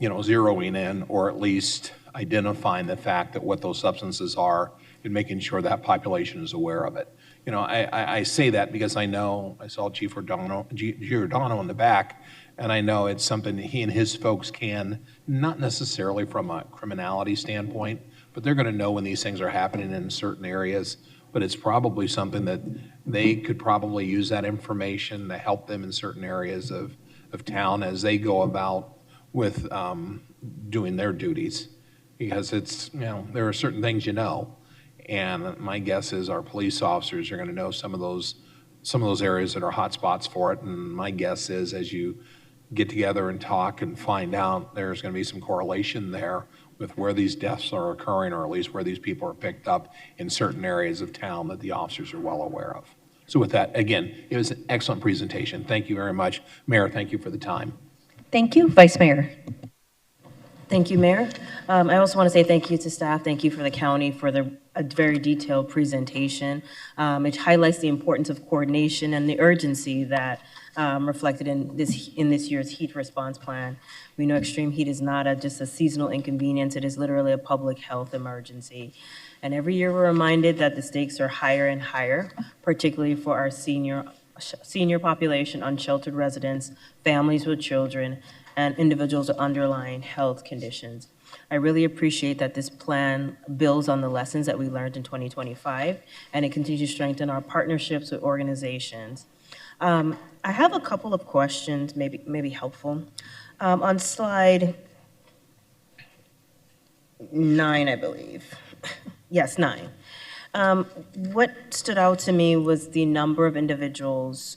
zeroing in, or at least identifying the fact that what those substances are and making sure that population is aware of it. I say that because I know I saw Chief Giordano in the back, and I know it's something that he and his folks can, not necessarily from a criminality standpoint, but they're going to know when these things are happening in certain areas. But it's probably something that they could probably use that information to help them in certain areas of town as they go about with doing their duties, because it's, there are certain things and my guess is our police officers are going to know some of those areas that are hot spots for it, and my guess is as you get together and talk and find out, there's going to be some correlation there with where these deaths are occurring, or at least where these people are picked up in certain areas of town that the officers are well aware of. So with that, again, it was an excellent presentation. Thank you very much. Mayor, thank you for the time. Thank you, Vice Mayor. Thank you, Mayor. I also want to say thank you to staff. Thank you for the county for a very detailed presentation. It highlights the importance of coordination and the urgency that reflected in this year's heat response plan. We know extreme heat is not just a seasonal inconvenience. It is literally a public health emergency. And every year we're reminded that the stakes are higher and higher, particularly for our senior population, unsheltered residents, families with children, and individuals with underlying health conditions. I really appreciate that this plan builds on the lessons that we learned in 2025, and it continues to strengthen our partnerships with organizations. I have a couple of questions, maybe helpful. On slide 9, I believe. Yes, 9. What stood out to me was the number of individuals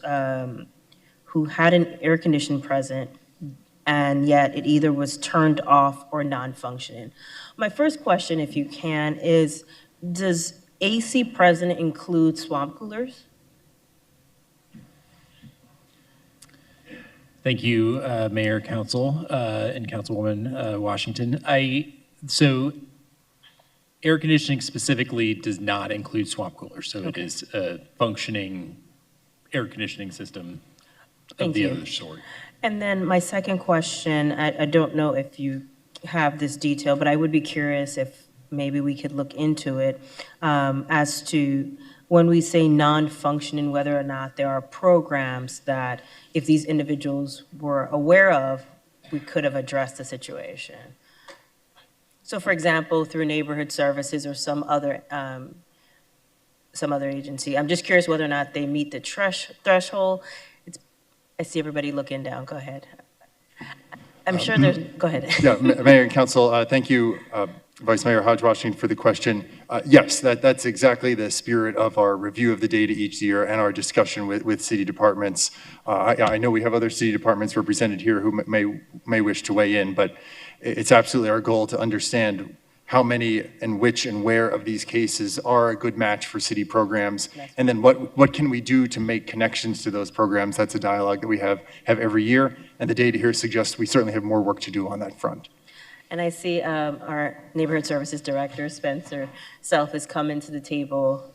who had an air condition present, and yet it either was turned off or non-functioning. My first question, if you can, is does AC present include swamp coolers? Thank you, Mayor, Council, and Councilwoman Washington. So air conditioning specifically does not include swamp coolers, so it is a functioning air conditioning system of the other sort. And then my second question, I don't know if you have this detail, but I would be curious if maybe we could look into it as to when we say non-functioning, whether or not there are programs that if these individuals were aware of, we could have addressed the situation. So for example, through neighborhood services or some other agency. I'm just curious whether or not they meet the threshold. I see everybody looking down. Go ahead. I'm sure there's, go ahead. Yeah, Mayor and Council, thank you, Vice Mayor Hodge Washington, for the question. Yes, that's exactly the spirit of our review of the data each year and our discussion with city departments. I know we have other city departments represented here who may wish to weigh in, but it's absolutely our goal to understand how many and which and where of these cases are a good match for city programs, and then what can we do to make connections to those programs. That's a dialogue that we have every year, and the data here suggests we certainly have more work to do on that front. And I see our Neighborhood Services Director, Spencer Self, has come into the table.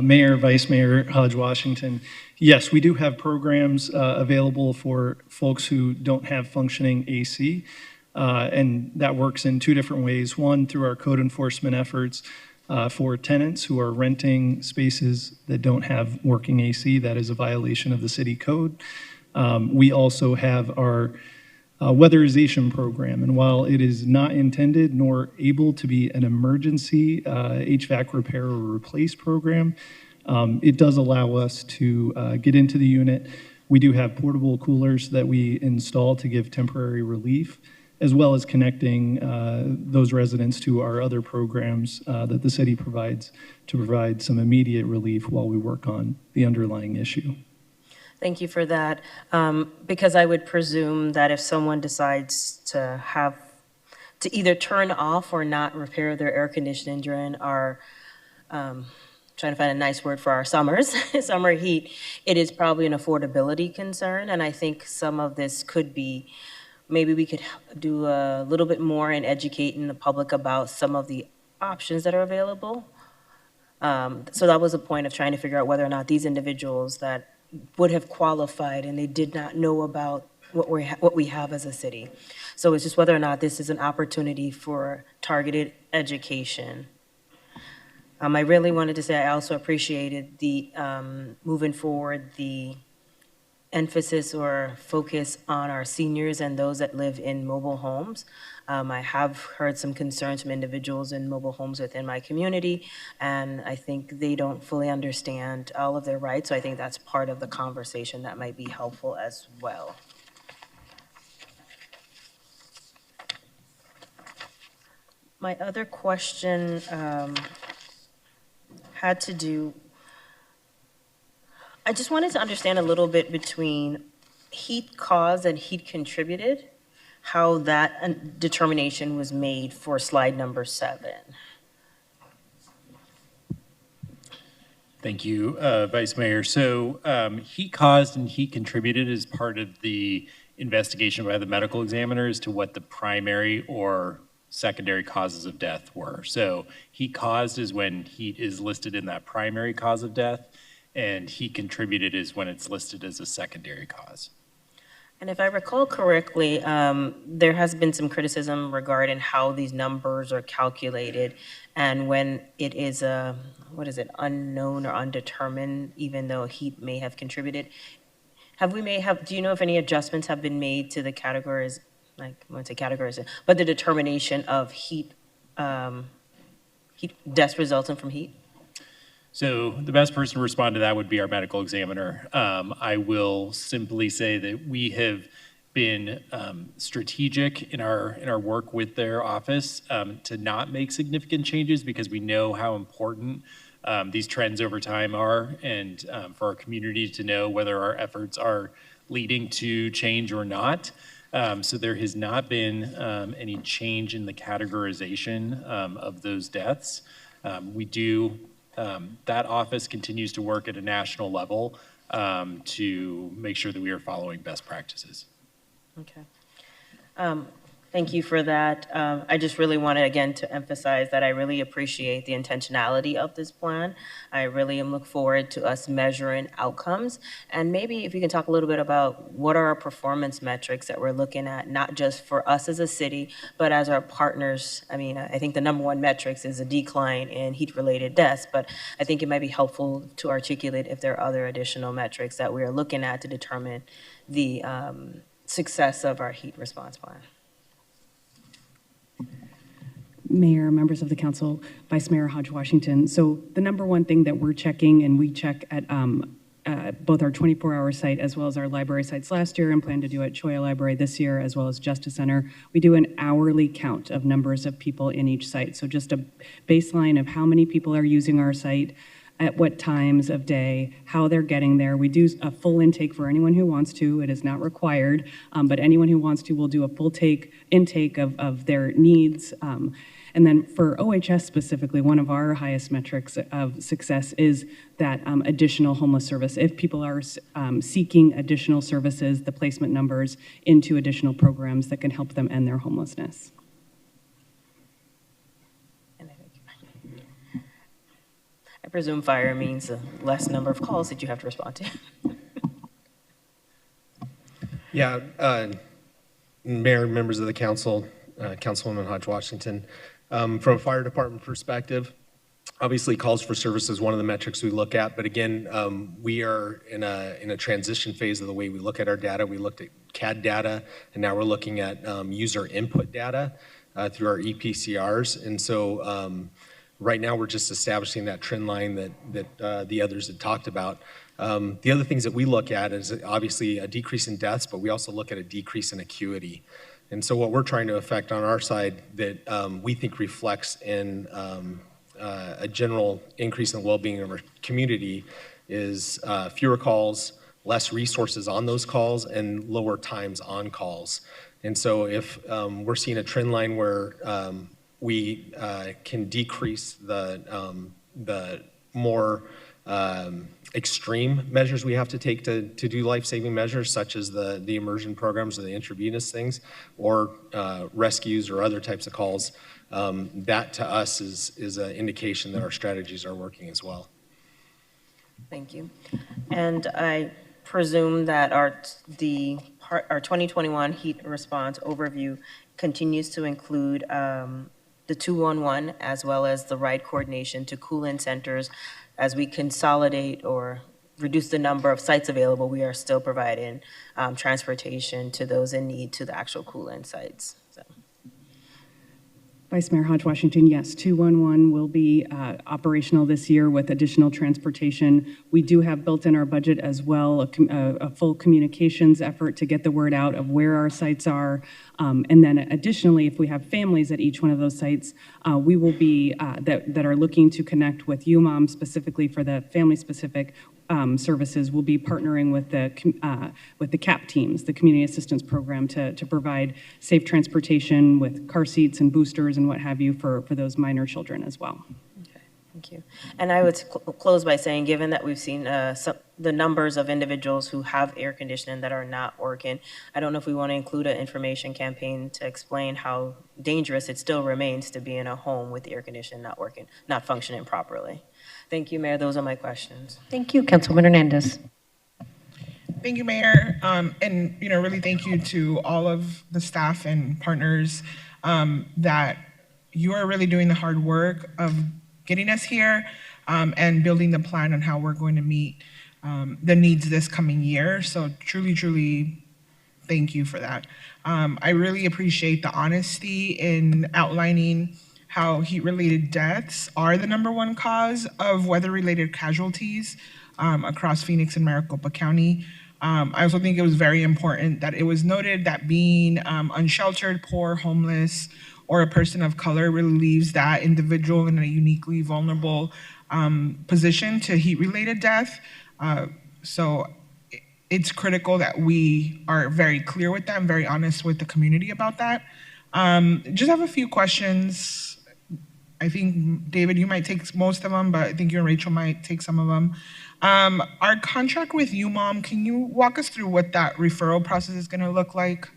Mayor, Vice Mayor Hodge Washington, yes, we do have programs available for folks who don't have functioning AC, and that works in two different ways. One, through our code enforcement efforts for tenants who are renting spaces that don't have working AC. That is a violation of the city code. We also have our weatherization program, and while it is not intended nor able to be an emergency HVAC repair or replace program, it does allow us to get into the unit. We do have portable coolers that we install to give temporary relief, as well as connecting those residents to our other programs that the city provides to provide some immediate relief while we work on the underlying issue. Thank you for that. Because I would presume that if someone decides to either turn off or not repair their air conditioning during our, trying to find a nice word for our summers, summer heat, it is probably an affordability concern. And I think some of this could be, maybe we could do a little bit more in educating the public about some of the options that are available. So that was a point of trying to figure out whether or not these individuals that would have qualified and they did not know about what we have as a city. So it's just whether or not this is an opportunity for targeted education. I really wanted to say I also appreciated the moving forward the emphasis or focus on our seniors and those that live in mobile homes. I have heard some concerns from individuals in mobile homes within my community, and I think they don't fully understand all of their rights, so I think that's part of the conversation that might be helpful as well. My other question had to do, I just wanted to understand a little bit between heat caused and heat contributed, how that determination was made for slide number 7. Thank you, Vice Mayor. So heat caused and heat contributed is part of the investigation by the medical examiner as to what the primary or secondary causes of death were. So heat caused is when heat is listed in that primary cause of death, and heat contributed is when it's listed as a secondary cause. And if I recall correctly, there has been some criticism regarding how these numbers are calculated, and when it is a, unknown or undetermined, even though heat may have contributed. Do you know if any adjustments have been made to the categories, like, I won't say categories, but the determination of heat deaths resulting from heat? So the best person to respond to that would be our medical examiner. I will simply say that we have been strategic in our work with their office to not make significant changes because we know how important these trends over time are, and for our community to know whether our efforts are leading to change or not. So there has not been any change in the categorization of those deaths. That office continues to work at a national level to make sure that we are following best practices. Okay. Thank you for that. I just really wanted, again, to emphasize that I really appreciate the intentionality of this plan. I really am looking forward to us measuring outcomes. And maybe if you can talk a little bit about what are our performance metrics that we're looking at, not just for us as a city, but as our partners. I mean, I think the #1 metrics is a decline in heat-related deaths, but I think it might be helpful to articulate if there are other additional metrics that we are looking at to determine the success of our heat response plan. Mayor, members of the council, Vice Mayor Hodge Washington. So the number one thing that we're checking, and we check at both our 24-hour site as well as our library sites last year and plan to do at Choya Library this year, as well as Justice Center, we do an hourly count of numbers of people in each site. So just a baseline of how many people are using our site, at what times of day, how they're getting there. We do a full intake for anyone who wants to. It is not required, but anyone who wants to will do a full intake of their needs. And then for OHS specifically, one of our highest metrics of success is that additional homeless service. If people are seeking additional services, the placement numbers into additional programs that can help them end their homelessness. I presume fire means a less number of calls that you have to respond to. Yeah, Mayor, members of the council, Councilwoman Hodge Washington. From a fire department perspective, obviously calls for service is one of the metrics we look at, but again, we are in a transition phase of the way we look at our data. We looked at CAD data, and now we're looking at user input data through our EPCRs. And so right now we're just establishing that trend line that the others had talked about. The other things that we look at is obviously a decrease in deaths, but we also look at a decrease in acuity. And so what we're trying to affect on our side that we think reflects in a general increase in the well-being of our community is fewer calls, less resources on those calls, and lower times on calls. And so if we're seeing a trend line where we can decrease the more extreme measures we have to take to do life-saving measures, such as the immersion programs or the intravenous things, or rescues or other types of calls, that to us is an indication that our strategies are working as well. Thank you. And I presume that our 2021 heat response overview continues to include the 211 as well as the ride coordination to cool-in centers. As we consolidate or reduce the number of sites available, we are still providing transportation to those in need to the actual cool-in sites. So. Vice Mayor Hodge Washington, yes, 211 will be operational this year with additional transportation. We do have built in our budget as well a full communications effort to get the word out of where our sites are. And then additionally, if we have families at each one of those sites, we will be, that are looking to connect with UMOM specifically for the family-specific services. We'll be partnering with the CAP teams, the Community Assistance Program, to provide safe transportation with car seats and boosters and what have you for those minor children as well. Okay, thank you. And I would close by saying, given that we've seen the numbers of individuals who have air conditioning that are not working, I don't know if we want to include an information campaign to explain how dangerous it still remains to be in a home with the air conditioning not working, not functioning properly. Thank you, Mayor. Those are my questions. Thank you, Councilwoman Hernandez. Thank you, Mayor. And, really thank you to all of the staff and partners that you are really doing the hard work of getting us here and building the plan on how we're going to meet the needs this coming year. So truly, truly, thank you for that. I really appreciate the honesty in outlining how heat-related deaths are the #1 cause of weather-related casualties across Phoenix and Maricopa County. I also think it was very important that it was noted that being unsheltered, poor, homeless, or a person of color really leaves that individual in a uniquely vulnerable position to heat-related death. So it's critical that we are very clear with that and very honest with the community about that. Just have a few questions. I think, David, you might take most of them, but I think you and Rachel might take some of them. Our contract with UMOM, can you walk us through what that referral process is going to look like?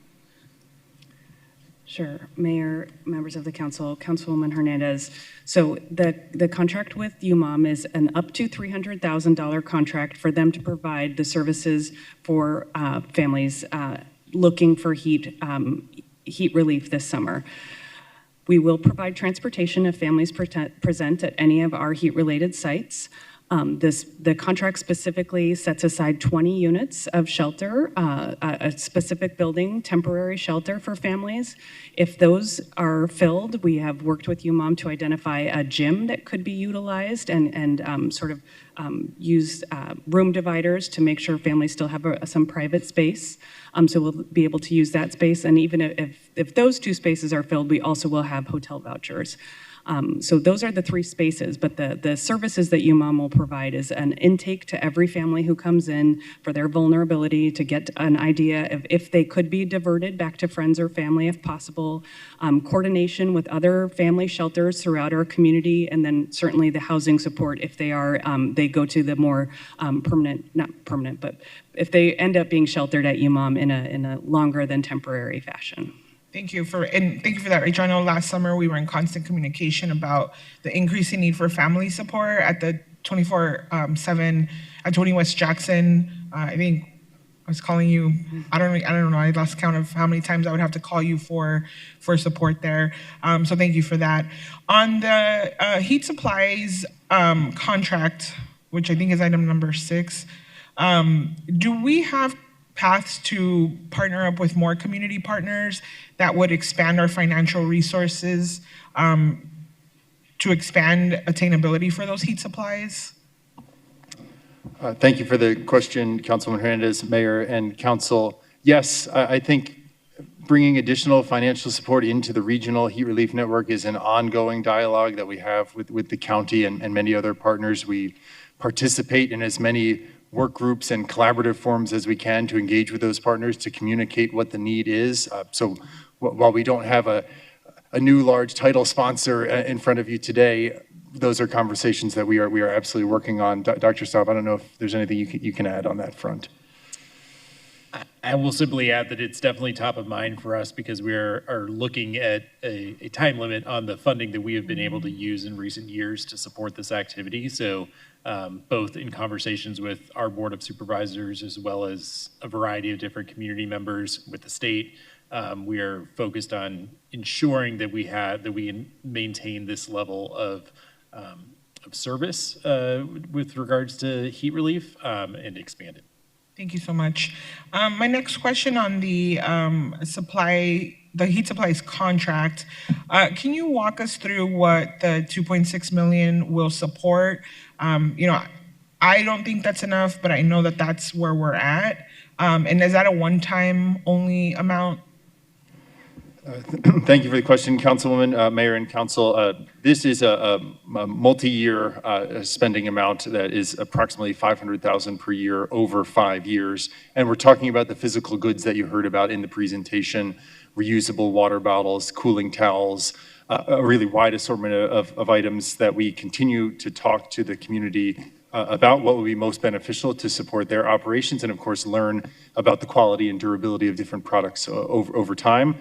Sure. Mayor, members of the council, Councilwoman Hernandez. So the contract with UMOM is an up to $300,000 contract for them to provide the services for families looking for heat relief this summer. We will provide transportation if families present at any of our heat-related sites. The contract specifically sets aside 20 units of shelter, a specific building, temporary shelter for families. If those are filled, we have worked with UMOM to identify a gym that could be utilized and use room dividers to make sure families still have some private space. So we'll be able to use that space. And even if those 2 spaces are filled, we also will have hotel vouchers. So those are the 3 spaces, but the services that UMOM will provide is an intake to every family who comes in for their vulnerability to get an idea of if they could be diverted back to friends or family if possible, coordination with other family shelters throughout our community, and then certainly the housing support if they go to the more not permanent, but if they end up being sheltered at UMOM in a longer than temporary fashion. Thank you for that, Rachel. I know last summer we were in constant communication about the increasing need for family support at the 24/7 at 20 West Jackson. I think I was calling you. I don't know. I lost count of how many times I would have to call you for support there. So thank you for that. On the heat supplies contract, which I think is item number 6, do we have paths to partner up with more community partners that would expand our financial resources to expand attainability for those heat supplies? Thank you for the question, Councilman Hernandez, Mayor, and Council. Yes, I think bringing additional financial support into the regional heat relief network is an ongoing dialogue that we have with the county and many other partners. We participate in as many work groups and collaborative forums as we can to engage with those partners to communicate what the need is. So while we don't have a new large title sponsor in front of you today, those are conversations that we are absolutely working on. Dr. Staub, I don't know if there's anything you can add on that front. I will simply add that it's definitely top of mind for us because we are looking at a time limit on the funding that we have been able to use in recent years to support this activity. So both in conversations with our Board of Supervisors as well as a variety of different community members with the state, we are focused on ensuring that we maintain this level of service with regards to heat relief and expand it. Thank you so much. My next question on the heat supplies contract, can you walk us through what the 2.6 million will support? I don't think that's enough, but I know that that's where we're at. And is that a one-time only amount? Thank you for the question, Councilwoman, Mayor, and Council. This is a multi-year spending amount that is approximately $500,000 per year over 5 years. And we're talking about the physical goods that you heard about in the presentation, reusable water bottles, cooling towels, a really wide assortment of items that we continue to talk to the community about what would be most beneficial to support their operations and, of course, learn about the quality and durability of different products over time.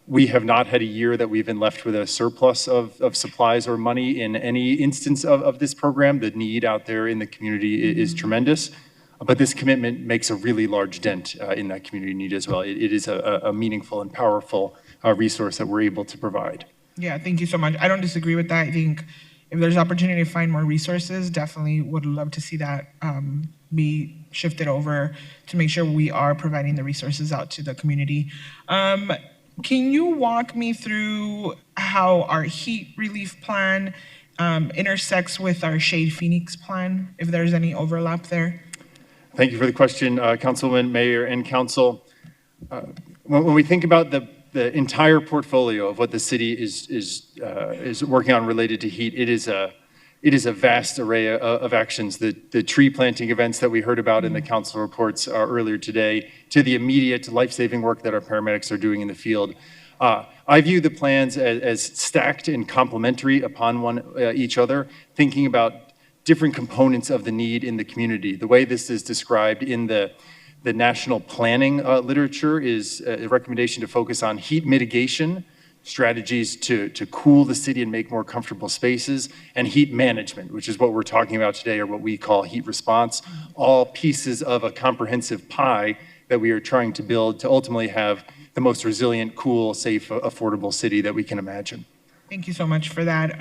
We have not had a year that we've been left with a surplus of supplies or money in any instance of this program. The need out there in the community is tremendous, but this commitment makes a really large dent in that community need as well. It is a meaningful and powerful resource that we're able to provide. Yeah, thank you so much. I don't disagree with that. I think if there's opportunity to find more resources, definitely would love to see that be shifted over to make sure we are providing the resources out to the community. Can you walk me through how our heat relief plan intersects with our Shade Phoenix plan, if there's any overlap there? Thank you for the question, Councilwoman, Mayor, and Council. When we think about the entire portfolio of what the city is working on related to heat, it is a vast array of actions. The tree planting events that we heard about in the council reports earlier today, to the immediate life-saving work that our paramedics are doing in the field. I view the plans as stacked and complementary upon each other, thinking about different components of the need in the community. The way this is described in the national planning literature is a recommendation to focus on heat mitigation, strategies to cool the city and make more comfortable spaces, and heat management, which is what we're talking about today, or what we call heat response, all pieces of a comprehensive pie that we are trying to build to ultimately have the most resilient, cool, safe, affordable city that we can imagine. Thank you so much for that.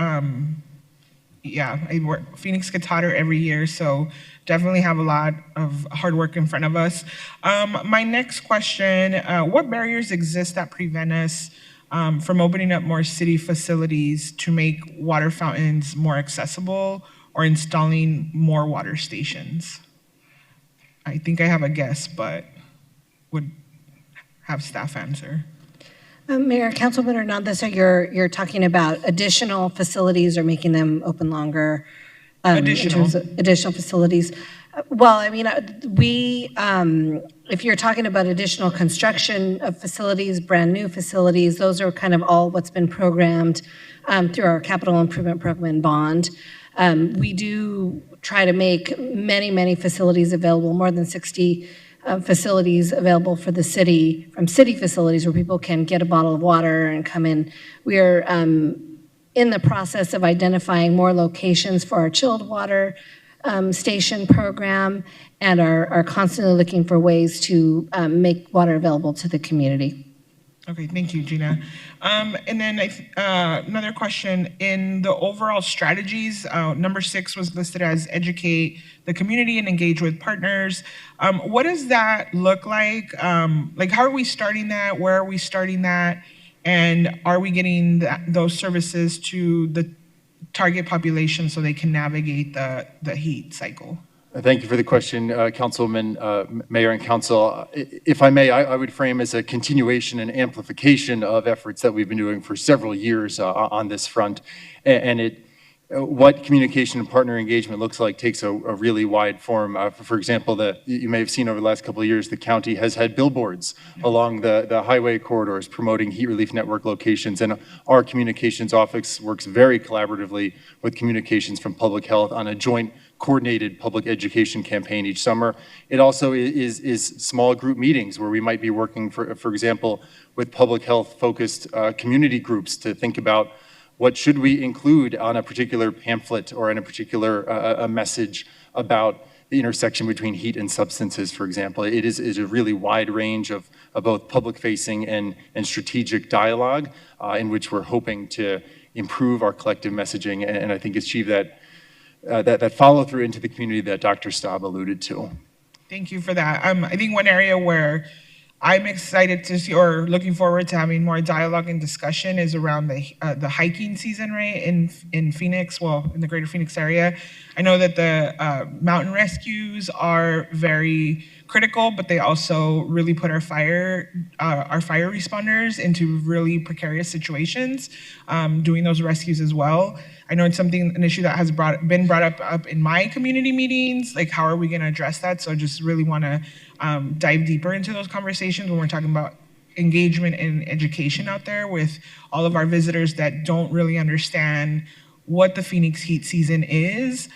Phoenix gets hotter every year, so definitely have a lot of hard work in front of us. My next question, what barriers exist that prevent us from opening up more city facilities to make water fountains more accessible or installing more water stations? I think I have a guess, but would have staff answer. Mayor, Councilman Hernandez, so you're talking about additional facilities or making them open longer? In terms of additional facilities. Well, I mean, if you're talking about additional construction of facilities, brand new facilities, those are kind of all what's been programmed through our capital improvement program and bond. We do try to make many facilities available, more than 60 facilities available for the city, from city facilities where people can get a bottle of water and come in. We are in the process of identifying more locations for our chilled water station program and are constantly looking for ways to make water available to the community. Okay, thank you, Gina. And then another question, in the overall strategies, number 6 was listed as educate the community and engage with partners. What does that look like? Like, how are we starting that? Where are we starting that? And are we getting those services to the target population so they can navigate the heat cycle? Thank you for the question, Councilman, Mayor, and Council. If I may, I would frame as a continuation and amplification of efforts that we've been doing for several years on this front. And what communication and partner engagement looks like takes a really wide form. For example, you may have seen over the last couple of years, the county has had billboards along the highway corridors promoting heat relief network locations. And our communications office works very collaboratively with communications from public health on a joint coordinated public education campaign each summer. It also is small group meetings where we might be working, for example, with public health focused community groups to think about what should we include on a particular pamphlet or in a particular a message about the intersection between heat and substances, for example. It is a really wide range of both public-facing and strategic dialogue in which we're hoping to improve our collective messaging and I think achieve that follow through into the community that Dr. Staub alluded to. Thank you for that. I think one area where I'm excited to see or looking forward to having more dialogue and discussion is around the hiking season, right, in Phoenix, well, in the greater Phoenix area. I know that the mountain rescues are very critical, but they also really put our fire responders into really precarious situations, doing those rescues as well. I know it's an issue that has been brought up in my community meetings, like how are we gonna address that? So I just really wanna dive deeper into those conversations when we're talking about engagement and education out there with all of our visitors that don't really understand what the Phoenix heat season is,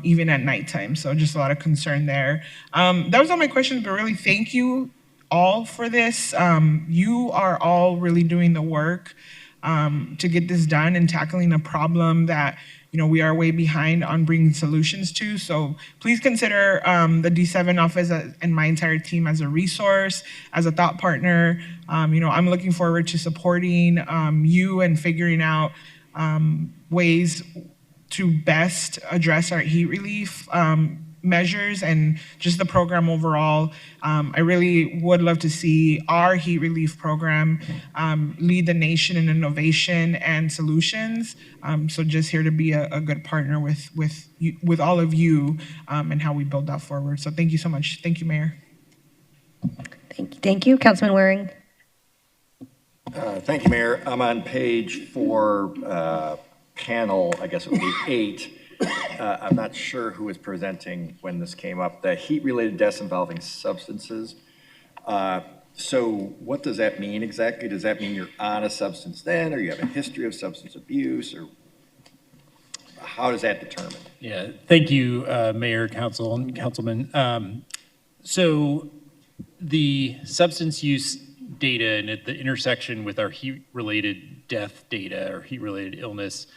even at nighttime. So just a lot of concern there. That was all my questions, but really thank you all for this. You are all really doing the work to get this done and tackling a problem that we are way behind on bringing solutions to. So please consider the D7 office and my entire team as a resource, as a thought partner. I'm looking forward to supporting you and figuring out ways to best address our heat relief measures and just the program overall. I really would love to see our heat relief program lead the nation in innovation and solutions. So just here to be a good partner with all of you and how we build that forward. So thank you so much. Thank you, Mayor. Thank you. Councilman Waring. Thank you, Mayor. I'm on page 4, panel, I guess it would be 8. I'm not sure who was presenting when this came up, the heat-related deaths involving substances. So what does that mean exactly? Does that mean you're on a substance then, or you have a history of substance abuse, or how does that determine? Yeah, thank you, Mayor, Council, and Councilman. So the substance use data and at the intersection with our heat-related death data or heat-related illness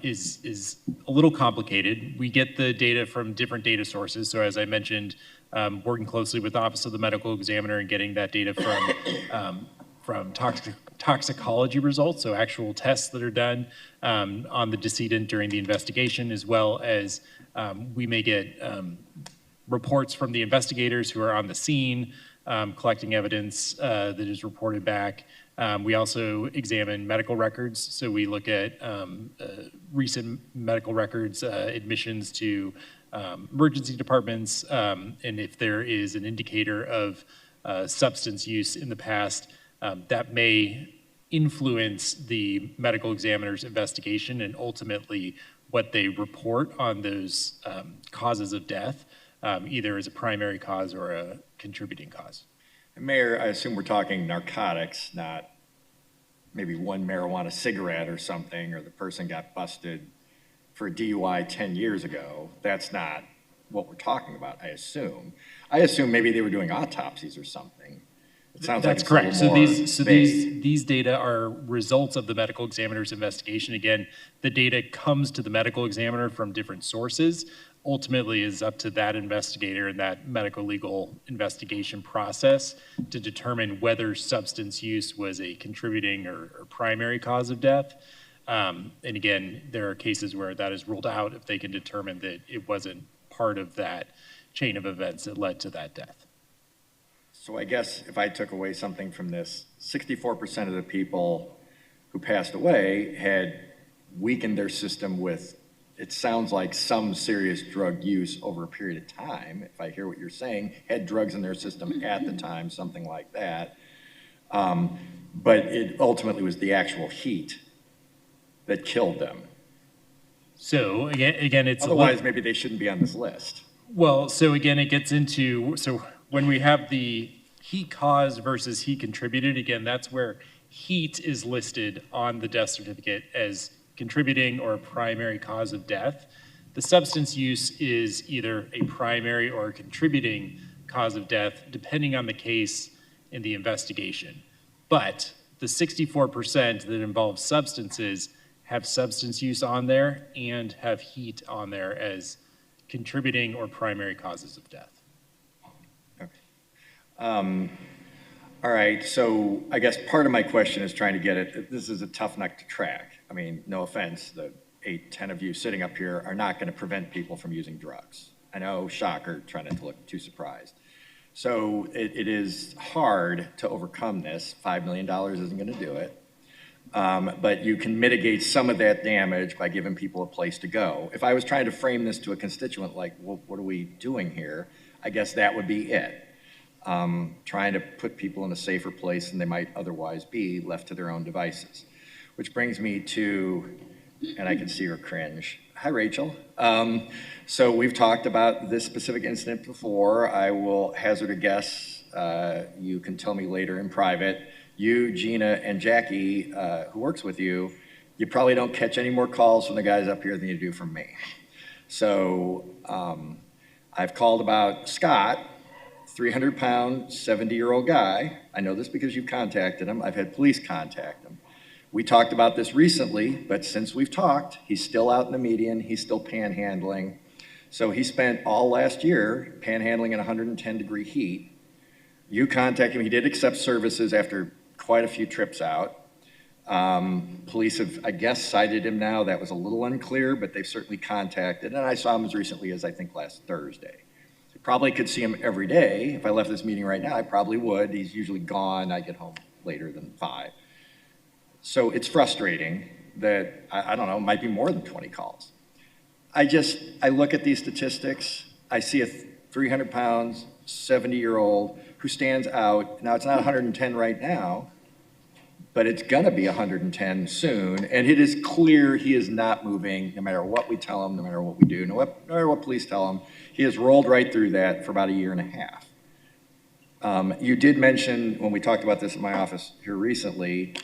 is a little complicated. We get the data from different data sources. So as I mentioned, working closely with the Office of the Medical Examiner and getting that data from toxicology results, so actual tests that are done on the decedent during the investigation, as well as we may get reports from the investigators who are on the scene, collecting evidence that is reported back. We also examine medical records, so we look at recent medical records, admissions to emergency departments, and if there is an indicator of substance use in the past, that may influence the medical examiner's investigation and ultimately what they report on those causes of death, either as a primary cause or a contributing cause. Mayor, I assume we're talking narcotics, not maybe one marijuana cigarette or something, or the person got busted for a DUI 10 years ago. That's not what we're talking about, I assume. I assume maybe they were doing autopsies or something. It sounds That's like it's correct. a little more These data are results of the medical examiner's investigation. Again, the data comes to the medical examiner from different sources. Ultimately is up to that investigator and that medical legal investigation process to determine whether substance use was a contributing or primary cause of death. And again, there are cases where that is ruled out if they can determine that it wasn't part of that chain of events that led to that death. So I guess if I took away something from this, 64% of the people who passed away had weakened their system with, it sounds like, some serious drug use over a period of time, if I hear what you're saying, had drugs in their system at the time, something like that. But it ultimately was the actual heat that killed them. So again, it's otherwise maybe they shouldn't be on this list. Well, so again, it gets into, so when we have the heat caused versus heat contributed, again, that's where heat is listed on the death certificate as contributing or a primary cause of death. The substance use is either a primary or a contributing cause of death, depending on the case in the investigation. But the 64% that involve substances have substance use on there and have heat on there as contributing or primary causes of death. All right, so I guess part of my question is trying to get it, this is a tough nut to track. I mean, no offense, the 8, 10 of you sitting up here are not going to prevent people from using drugs. I know, shocker, trying not to look too surprised. So it is hard to overcome this. $5 million isn't going to do it. But you can mitigate some of that damage by giving people a place to go. If I was trying to frame this to a constituent like, well, what are we doing here? I guess that would be it. Trying to put people in a safer place than they might otherwise be, left to their own devices. Which brings me to, and I can see her cringe. Hi, Rachel. So we've talked about this specific incident before. I will hazard a guess. You can tell me later in private. You, Gina, and Jackie, who works with you, you probably don't catch any more calls from the guys up here than you do from me. So I've called about Scott, 300-pound, 70-year-old guy. I know this because you've contacted him. I've had police contact him. We talked about this recently, but since we've talked, he's still out in the median. He's still panhandling. So he spent all last year panhandling in 110-degree heat. You contacted him. He did accept services after quite a few trips out. Police have, I guess, cited him now. That was a little unclear, but they've certainly contacted. And I saw him as recently as, I think, last Thursday. Probably could see him every day. If I left this meeting right now, I probably would. He's usually gone. I get home later than 5. So it's frustrating that, I don't know, it might be more than 20 calls. I look at these statistics. I see a 300 pounds, 70-year-old who stands out. Now, it's not 110 right now, but it's going to be 110 soon. And it is clear he is not moving, no matter what we tell him, no matter what we do, no matter what police tell him. He has rolled right through that for about a year and a half. You did mention, when we talked about this in my office here recently,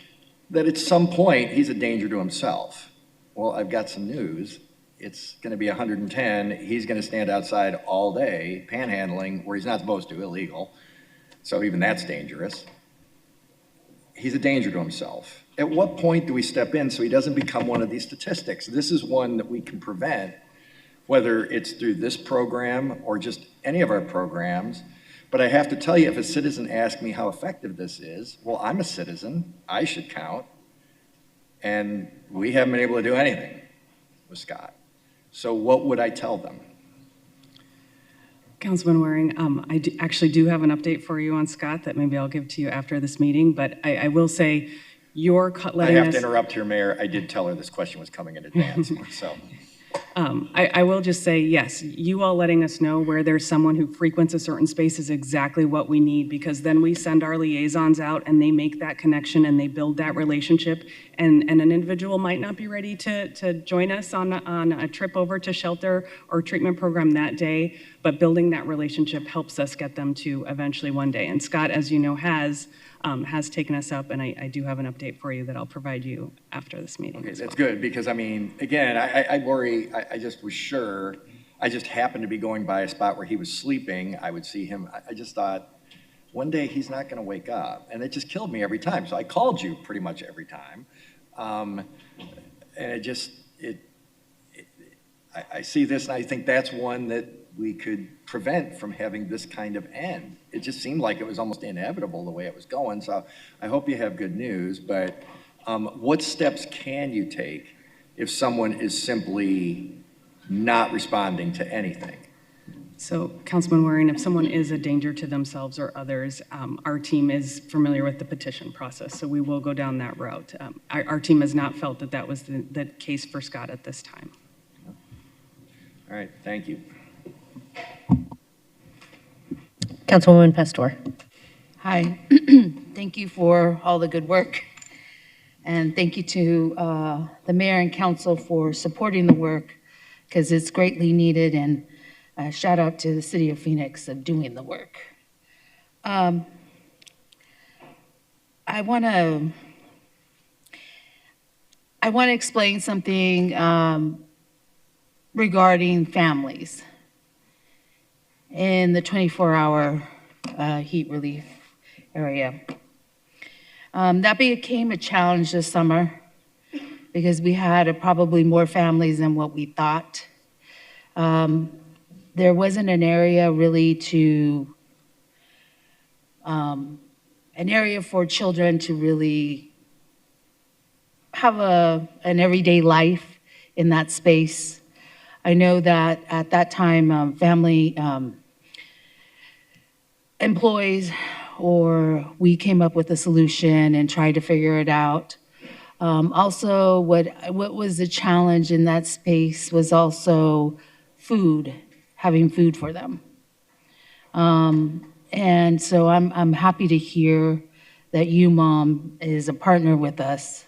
that at some point he's a danger to himself. Well, I've got some news. It's going to be 110. He's going to stand outside all day panhandling where he's not supposed to, illegal. So even that's dangerous. He's a danger to himself. At what point do we step in so he doesn't become one of these statistics? This is one that we can prevent, whether it's through this program or just any of our programs, But I have to tell you, if a citizen asks me how effective this is, well, I'm a citizen, I should count, and we haven't been able to do anything with Scott. So what would I tell them? Councilman Waring, actually do have an update for you on Scott that maybe I'll give to you after this meeting, but I will say you're letting us... I have to interrupt here, Mayor. I did tell her this question was coming in advance, so... I will just say, yes, you all letting us know where there's someone who frequents a certain space is exactly what we need, because then we send our liaisons out and they make that connection and they build that relationship. And an individual might not be ready to join us on a trip over to shelter or treatment program that day, but building that relationship helps us get them to eventually one day. And Scott, as you know, has taken us up, and I do have an update for you that I'll provide you after this meeting. Okay, that's good, because I mean, again, I worry, I just was sure, I just happened to be going by a spot where he was sleeping, I would see him, I just thought, one day he's not gonna wake up, and it just killed me every time, so I called you pretty much every time. And I see this and I think that's one that we could prevent from having this kind of end. It just seemed like it was almost inevitable the way it was going. So I hope you have good news, but what steps can you take if someone is simply not responding to anything? So, Councilman Waring, if someone is a danger to themselves or others, our team is familiar with the petition process, so we will go down that route. Our team has not felt that that was the case for Scott at this time. All right, thank you. Councilwoman Pastor. Hi. Thank you for all the good work. And thank you to the mayor and council for supporting the work, because it's greatly needed. And shout out to the city of Phoenix of doing the work. I want to explain something regarding families in the 24-hour heat relief area. That became a challenge this summer because we had probably more families than what we thought. There wasn't an area really an area for children to really have an everyday life in that space. I know that at that time, family employees or we came up with a solution and tried to figure it out. Also, what was the challenge in that space was also food, having food for them. And so I'm happy to hear that UMOM is a partner with us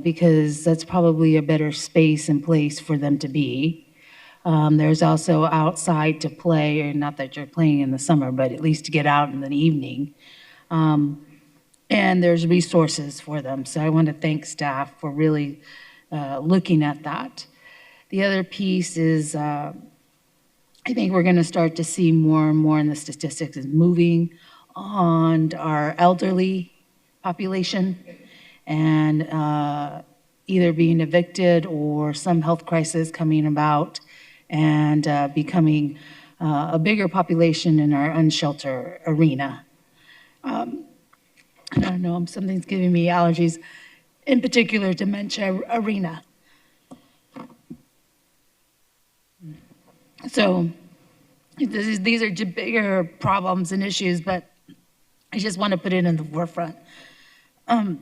because that's probably a better space and place for them to be. There's also outside to play, or not that you're playing in the summer, but at least to get out in the evening. And there's resources for them. So I want to thank staff for really looking at that. The other piece is I think we're going to start to see more and more in the statistics is moving on our elderly population and either being evicted or some health crisis coming about and becoming a bigger population in our unsheltered arena. I don't know, something's giving me allergies, in particular dementia arena. So these are bigger problems and issues, but I just want to put it in the forefront. I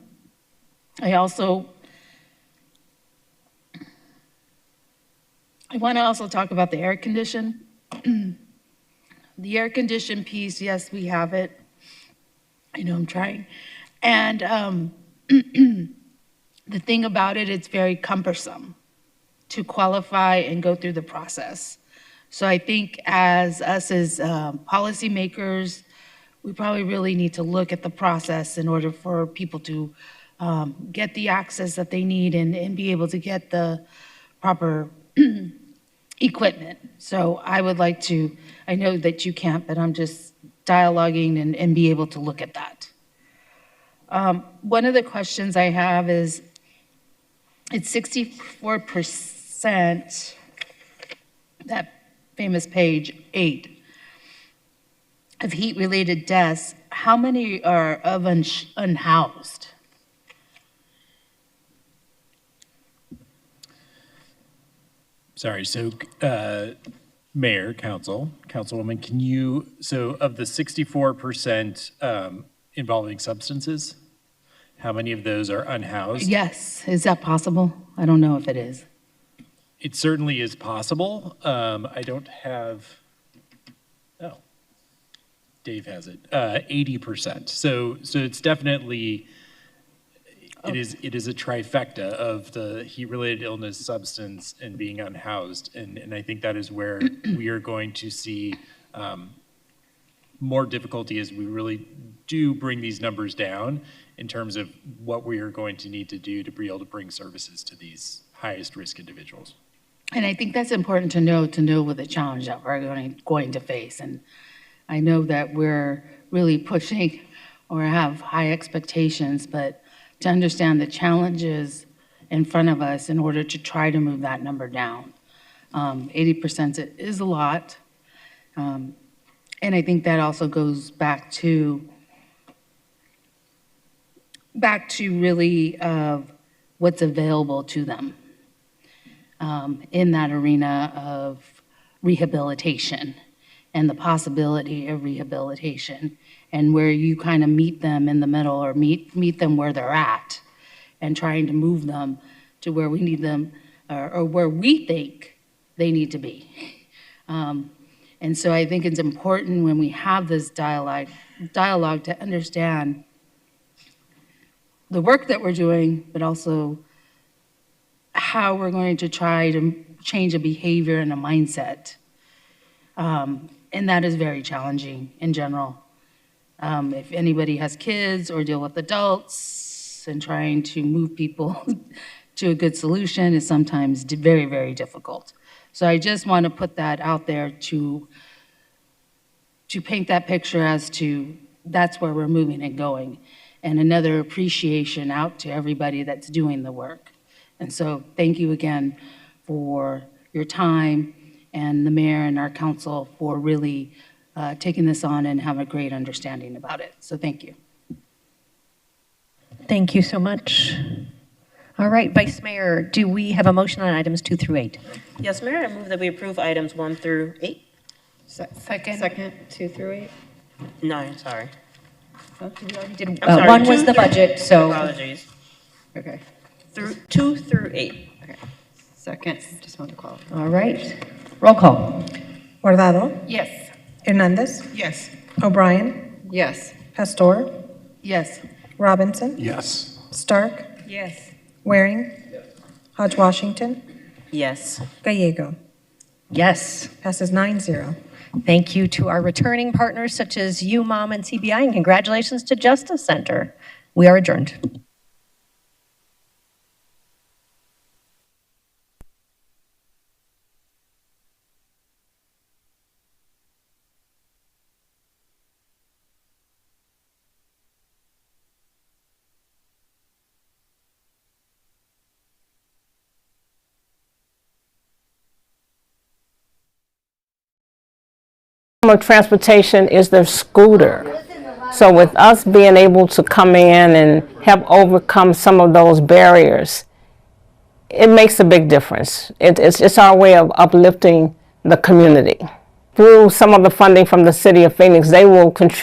want to also talk about the air condition. The air condition piece, yes, we have it. I know I'm trying. And the thing about it, it's very cumbersome to qualify and go through the process. So I think as us as policymakers, we probably really need to look at the process in order for people to get the access that they need and be able to get the proper equipment. So I would like to, I know that you can't, but I'm just dialoguing and be able to look at that. One of the questions I have is, it's 64%, that famous page 8. of heat-related deaths, how many are of unhoused? Sorry, so Mayor, Councilwoman, can you, so of the 64% involving substances, how many of those are unhoused? Yes, is that possible? I don't know if it is. It certainly is possible. I don't have, oh, Dave has it, 80%. So it's definitely, it is a trifecta of the heat-related illness, substance, and being unhoused. And I think that is where we are going to see more difficulty as we really do bring these numbers down in terms of what we are going to need to do to be able to bring services to these highest risk individuals. And I think that's important to know with the challenge that we're going to face. And I know that we're really pushing or have high expectations, but to understand the challenges in front of us in order to try to move that number down. 80% is a lot. And I think that also goes back to really what's available to them in that arena of rehabilitation and the possibility of rehabilitation, and where you kind of meet them in the middle or meet them where they're at and trying to move them to where we need them or where we think they need to be. And so I think it's important when we have this dialogue to understand the work that we're doing, but also how we're going to try to change a behavior and a mindset. And that is very challenging in general. If anybody has kids or deal with adults, and trying to move people to a good solution is sometimes very, very difficult. So I just want to put that out there to paint that picture as to that's where we're moving and going. And another appreciation out to everybody that's doing the work. And so thank you again for your time, and the mayor and our council for really taking this on and have a great understanding about it. So thank you. Thank you so much. All right, Vice Mayor, do we have a motion on items 2 through 8? Yes, Mayor, I move that we approve items 1 through 8. Second, 2 through 8. 9, sorry. Did, I'm sorry, 1 was 2 the through- budget, so. Apologies. Okay. 2 through 8. Okay. Second, just wanted to qualify. All right, roll call. Guardado, Yes. Hernandez, Yes. O'Brien, Yes. Pastor, Yes. Robinson, Yes. Stark, Yes. Waring, Hodge Washington, Yes. Gallego. Yes. Passes 9-0. Thank you to our returning partners such as UMOM and CBI, and congratulations to Justice Center. We are adjourned. Of transportation is their scooter. So with us being able to come in and help overcome some of those barriers, it makes a big difference. It's our way of uplifting the community. Through some of the funding from the City of Phoenix, they will contribute